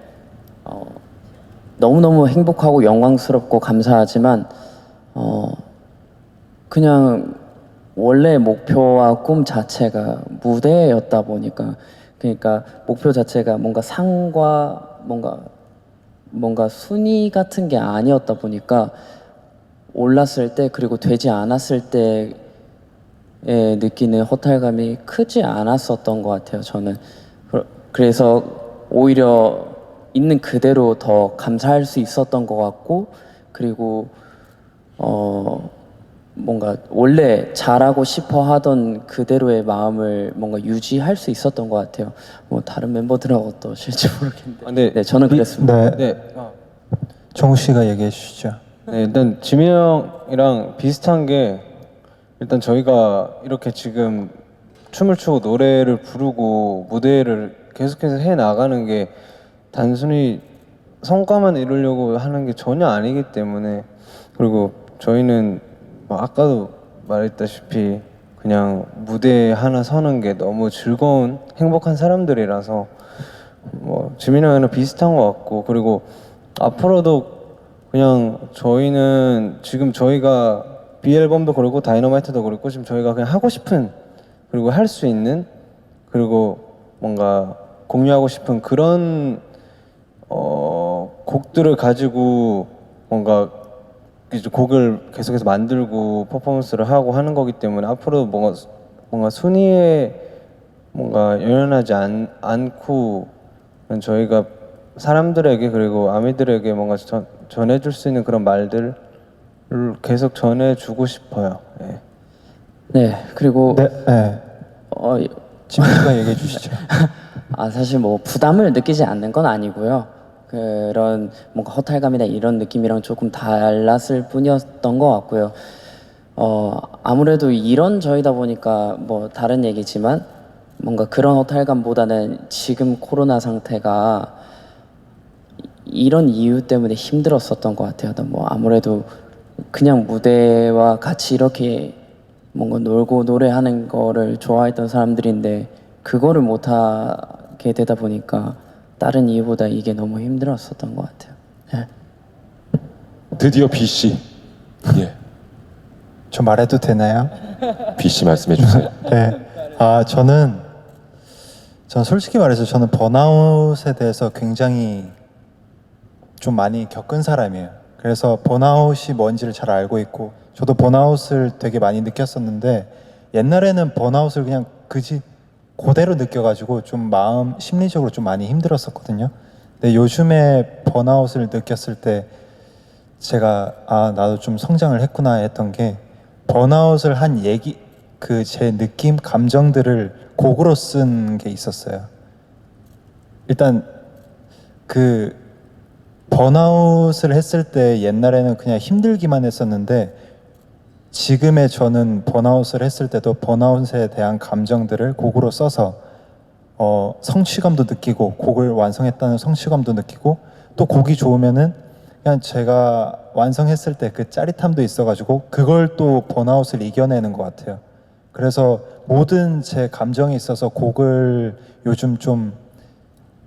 너무너무 행복하고 영광스럽고 감사하지만 그냥 원래 목표와 꿈 자체가 무대였다 보니까 그러니까 목표 자체가 뭔가 상과 뭔가 뭔가 순위 같은 게 아니었다 보니까 올랐을 때 그리고 되지 않았을 때에 느끼는 허탈감이 크지 않았었던 것 같아요. 저는 그래서 오히려 있는 그대로 더 감사할 수 있었던 것 같고, 그리고 뭔가 원래 잘하고 싶어 하던 그대로의 마음을 뭔가 유지할 수 있었던 것 같아요. 뭐 다른 멤버들하고 어떠실지 모르겠는데 네, 저는 그랬습니다. 네. 정우 씨가 얘기해 주시죠. 네, 일단 지민 형이랑 비슷한 게 일단 저희가 이렇게 지금 춤을 추고 노래를 부르고 무대를 계속해서 해 나가는 게 단순히 성과만 이루려고 하는 게 전혀 아니기 때문에, 그리고 저희는 뭐 아까도 말했다시피 그냥 무대 하나 서는 게 너무 즐거운 행복한 사람들이라서 뭐 지민 형이랑 비슷한 것 같고, 그리고 앞으로도 그냥 저희는 지금 저희가 B앨범도 그렇고 다이너마이트도 그렇고 지금 저희가 그냥 하고 싶은, 그리고 할 수 있는, 그리고 뭔가 공유하고 싶은 그런 곡들을 가지고 뭔가 이제 곡을 계속해서 만들고 퍼포먼스를 하고 하는 거기 때문에 앞으로 뭔가 순위에 뭔가 연연하지 않고 저희가 사람들에게 그리고 아미들에게 뭔가 전해줄 수 있는 그런 말들을 계속 전해주고 싶어요. 네. 네, 그리고 지민 씨가 얘기해 주시죠. 사실 뭐 부담을 느끼지 않는 건 아니고요. 그런 뭔가 허탈감이나 이런 느낌이랑 조금 달랐을 뿐이었던 것 같고요. 아무래도 이런 저희다 보니까 뭐 다른 얘기지만 뭔가 그런 허탈감보다는 지금 코로나 상태가 이런 이유 때문에 힘들었었던 것 같아요. 뭐 아무래도 그냥 무대와 같이 이렇게 뭔가 놀고 노래하는 거를 좋아했던 사람들인데 그거를 못하게 되다 보니까 다른 이유보다 이게 너무 힘들었었던 것 같아요. 네. 드디어 B 씨. 예. 저 말해도 되나요? B 씨 말씀해 주세요. 네. 저는 솔직히 말해서 저는 번아웃에 대해서 굉장히 좀 많이 겪은 사람이에요. 그래서 번아웃이 뭔지를 잘 알고 있고, 저도 번아웃을 되게 많이 느꼈었는데 옛날에는 번아웃을 그냥 그대로 느껴가지고 좀 심리적으로 좀 많이 힘들었었거든요. 근데 요즘에 번아웃을 느꼈을 때 제가 나도 좀 성장을 했구나 했던 게, 번아웃을 한 제 느낌, 감정들을 곡으로 쓴 게 있었어요. 일단 번아웃을 했을 때 옛날에는 그냥 힘들기만 했었는데 지금의 저는 번아웃을 했을 때도 번아웃에 대한 감정들을 곡으로 써서 성취감도 느끼고, 곡을 완성했다는 성취감도 느끼고, 또 곡이 좋으면은 그냥 제가 완성했을 때 그 짜릿함도 있어가지고 그걸 또 번아웃을 이겨내는 것 같아요. 그래서 모든 제 감정에 있어서 곡을 요즘 좀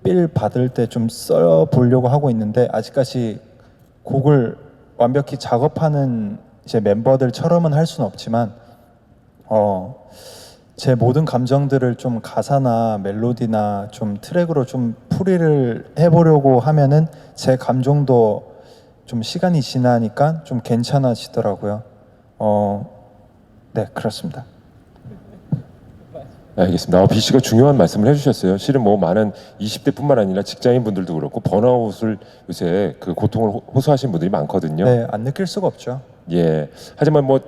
필 받을 때 좀 써보려고 하고 있는데, 아직까지 곡을 완벽히 작업하는 이제 멤버들처럼은 할 수는 없지만 제 모든 감정들을 좀 가사나 멜로디나 좀 트랙으로 좀 풀이를 해보려고 하면은 제 감정도 좀 시간이 지나니까 좀 괜찮아지더라고요. 네, 그렇습니다. 알겠습니다. B 씨가 중요한 말씀을 해주셨어요. 실은 뭐 많은 20대뿐만 아니라 직장인분들도 그렇고 번아웃을 요새 그 고통을 호소하시는 분들이 많거든요. 네, 안 느낄 수가 없죠. 예. 하지만 뭐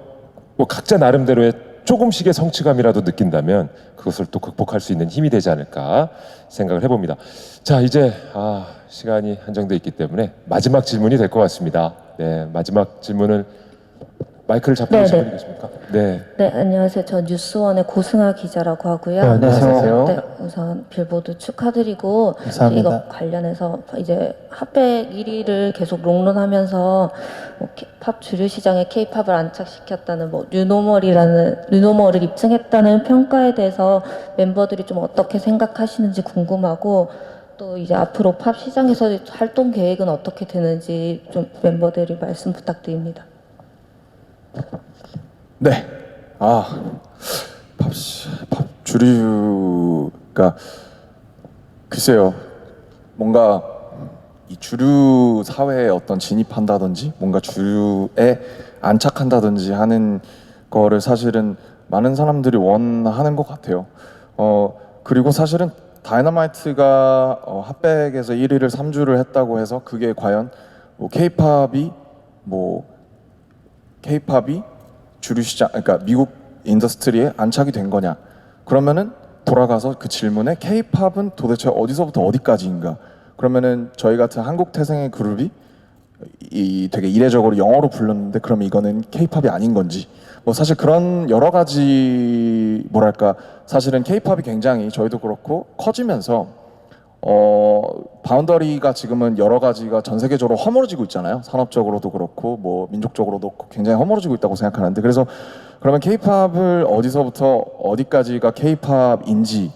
각자 나름대로의 조금씩의 성취감이라도 느낀다면 그것을 또 극복할 수 있는 힘이 되지 않을까 생각을 해봅니다. 자, 이제 시간이 한정돼 있기 때문에 마지막 질문이 될 것 같습니다. 네, 마지막 질문을 마이크를 잡고 계신 분이 계십니까? 네. 네, 안녕하세요. 저 뉴스원의 고승아 기자라고 하고요. 네, 안녕하세요. 네, 우선 빌보드 축하드리고, 감사합니다. 이거 관련해서 이제 핫백 1위를 계속 롱런하면서 뭐 팝 주류 시장에 K-팝을 안착시켰다는 뭐 뉴노멀을 입증했다는 평가에 대해서 멤버들이 좀 어떻게 생각하시는지 궁금하고, 또 이제 앞으로 팝 시장에서 활동 계획은 어떻게 되는지 좀 멤버들이 말씀 부탁드립니다. 네. 팝 주류가 글쎄요. 뭔가 이 주류 사회에 어떤 진입한다든지 뭔가 주류에 안착한다든지 하는 거를 사실은 많은 사람들이 원하는 것 같아요. 그리고 사실은 다이너마이트가 핫백에서 1위를 3주를 했다고 해서 그게 과연 뭐 K-팝이 주류 시장, 그러니까 미국 인더스트리에 안착이 된 거냐? 그러면은 돌아가서 그 질문에 K-팝은 도대체 어디서부터 어디까지인가? 그러면은 저희 같은 한국 태생의 그룹이 되게 이례적으로 영어로 불렀는데 그러면 이거는 K-팝이 아닌 건지 뭐 사실 그런 여러 가지 뭐랄까 사실은 K-팝이 굉장히 저희도 그렇고 커지면서 바운더리가 지금은 여러 가지가 전 세계적으로 허물어지고 있잖아요. 산업적으로도 그렇고 뭐 민족적으로도 굉장히 허물어지고 있다고 생각하는데 그래서 그러면 K-팝을 어디서부터 어디까지가 K-팝인지부터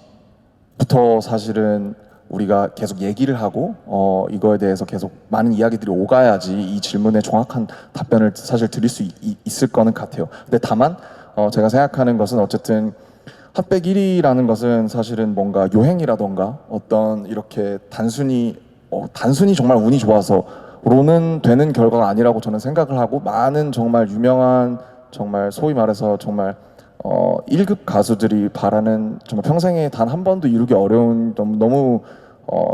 사실은 우리가 계속 얘기를 하고 이거에 대해서 계속 많은 이야기들이 오가야지 이 질문에 정확한 답변을 사실 드릴 수 있을 거는 같아요. 근데 다만 제가 생각하는 것은 어쨌든 핫백 1위라는 것은 사실은 뭔가 요행이라던가 어떤 이렇게 단순히 정말 운이 좋아서로는 되는 결과가 아니라고 저는 생각을 하고 많은 정말 유명한 정말 소위 말해서 정말 1급 가수들이 바라는 정말 평생에 단 한 번도 이루기 어려운 너무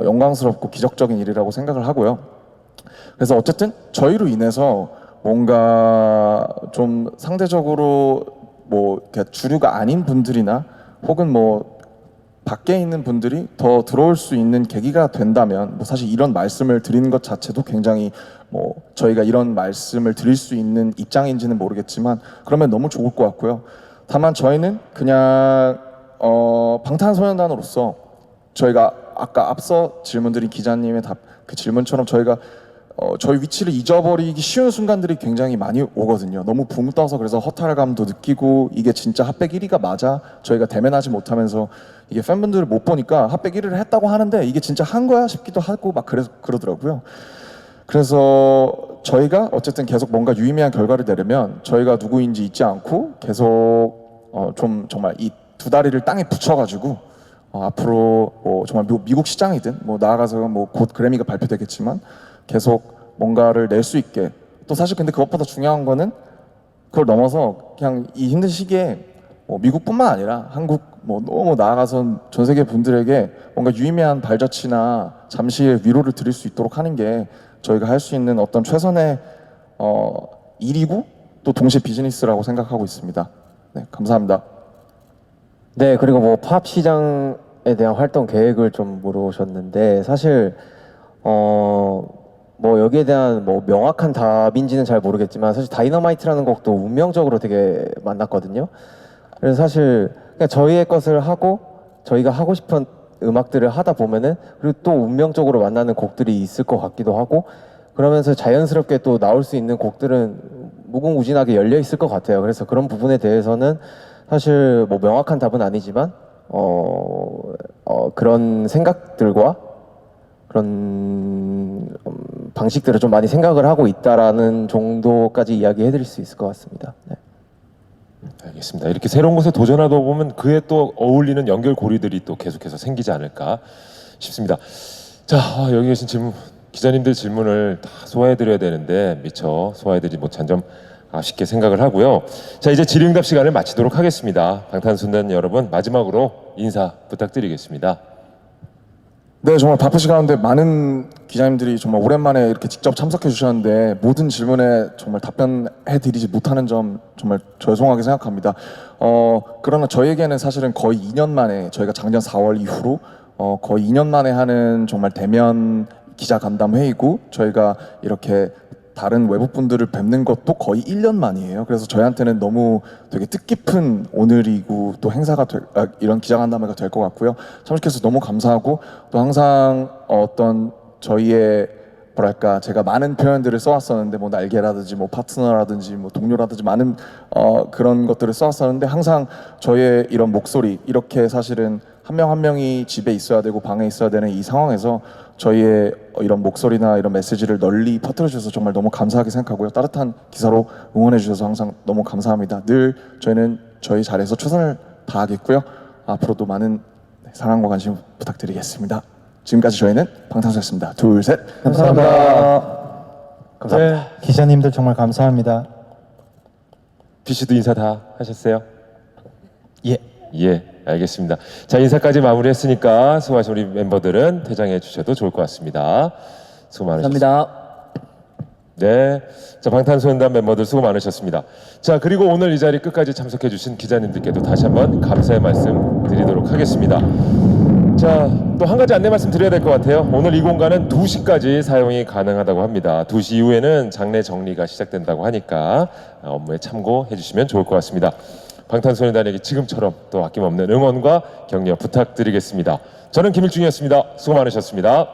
영광스럽고 기적적인 일이라고 생각을 하고요. 그래서 어쨌든 저희로 인해서 뭔가 좀 상대적으로 뭐 주류가 아닌 분들이나 혹은 뭐 밖에 있는 분들이 더 들어올 수 있는 계기가 된다면 뭐 사실 이런 말씀을 드리는 것 자체도 굉장히 뭐 저희가 이런 말씀을 드릴 수 있는 입장인지는 모르겠지만 그러면 너무 좋을 것 같고요. 다만 저희는 그냥 방탄소년단으로서 저희가 아까 앞서 질문드린 기자님의 그 질문처럼 저희가 저희 위치를 잊어버리기 쉬운 순간들이 굉장히 많이 오거든요. 너무 붕 떠서 그래서 허탈감도 느끼고 이게 진짜 핫백 1위가 맞아? 저희가 대면하지 못하면서 이게 팬분들을 못 보니까 핫백 1위를 했다고 하는데 이게 진짜 한 거야 싶기도 하고 막 그러더라고요. 그래서 저희가 어쨌든 계속 뭔가 유의미한 결과를 내려면 저희가 누구인지 잊지 않고 계속 좀 정말 이 두 다리를 땅에 붙여가지고 앞으로 뭐 정말 미국 시장이든 뭐 나아가서 뭐 곧 그래미가 발표되겠지만 계속 뭔가를 낼 수 있게 또 사실 근데 그것보다 중요한 거는 그걸 넘어서 그냥 이 힘든 시기에 뭐 미국뿐만 아니라 한국 뭐 너무 나아가서 전 세계 분들에게 뭔가 유의미한 발자취나 잠시의 위로를 드릴 수 있도록 하는 게 저희가 할 수 있는 어떤 최선의 일이고 또 동시에 비즈니스라고 생각하고 있습니다. 네, 감사합니다. 네, 그리고 뭐 팝 시장에 대한 활동 계획을 좀 물어보셨는데 사실 뭐 여기에 대한 뭐 명확한 답인지는 잘 모르겠지만 사실 다이너마이트라는 곡도 운명적으로 되게 만났거든요. 그래서 사실 그냥 저희의 것을 하고 저희가 하고 싶은 음악들을 하다 보면은 그리고 또 운명적으로 만나는 곡들이 있을 것 같기도 하고 그러면서 자연스럽게 또 나올 수 있는 곡들은 무궁무진하게 열려 있을 것 같아요. 그래서 그런 부분에 대해서는 사실 뭐 명확한 답은 아니지만 그런 생각들과 그런 방식들을 좀 많이 생각을 하고 있다라는 정도까지 이야기해드릴 수 있을 것 같습니다. 네. 알겠습니다. 이렇게 새로운 곳에 도전하다 보면 그에 또 어울리는 연결고리들이 또 계속해서 생기지 않을까 싶습니다. 자, 여기 계신 기자님들 질문을 다 소화해드려야 되는데 미처 소화해드리지 못한 점 아쉽게 생각을 하고요. 자, 이제 질의응답 시간을 마치도록 하겠습니다. 방탄소년단 여러분 마지막으로 인사 부탁드리겠습니다. 네, 정말 바쁘시 가운데 많은 기자님들이 정말 오랜만에 이렇게 직접 참석해 주셨는데 모든 질문에 정말 답변해 드리지 못하는 점 정말 죄송하게 생각합니다. 그러나 저희에게는 사실은 거의 2년 만에 저희가 작년 4월 이후로 거의 2년 만에 하는 정말 대면 기자 간담 회의고 저희가 이렇게 다른 외부분들을 뵙는 것도 거의 1년 만이에요. 그래서 저희한테는 너무 되게 뜻깊은 오늘이고 또 행사가 이런 기자간담회가 될 것 같고요. 참석해서 너무 감사하고 또 항상 어떤 저희의 뭐랄까 제가 많은 표현들을 써왔었는데 뭐 날개라든지 뭐 파트너라든지 뭐 동료라든지 많은 그런 것들을 써왔었는데 항상 저희의 이런 목소리 이렇게 사실은 한 명 한 명이 집에 있어야 되고 방에 있어야 되는 이 상황에서 저희의 이런 목소리나 이런 메시지를 널리 퍼뜨려 주셔서 정말 너무 감사하게 생각하고요. 따뜻한 기사로 응원해 주셔서 항상 너무 감사합니다. 늘 저희는 저희 자리에서 최선을 다하겠고요. 앞으로도 많은 사랑과 관심 부탁드리겠습니다. 지금까지 저희는 방탄소년단이었습니다. 둘, 셋. 감사합니다. 네. 기자님들 정말 감사합니다. BC도 인사 다 하셨어요? 예. 예, 알겠습니다. 자, 인사까지 마무리했으니까 수고하신 우리 멤버들은 퇴장해 주셔도 좋을 것 같습니다. 수고 많으셨습니다. 감사합니다. 네, 자 방탄소년단 멤버들 수고 많으셨습니다. 자, 그리고 오늘 이 자리 끝까지 참석해 주신 기자님들께도 다시 한번 감사의 말씀 드리도록 하겠습니다. 자, 또 한 가지 안내 말씀 드려야 될 것 같아요. 오늘 이 공간은 2시까지 사용이 가능하다고 합니다. 2시 이후에는 장례 정리가 시작된다고 하니까 업무에 참고해 주시면 좋을 것 같습니다. 방탄소년단에게 지금처럼 또 아낌없는 응원과 격려 부탁드리겠습니다. 저는 김일중이었습니다. 수고 많으셨습니다.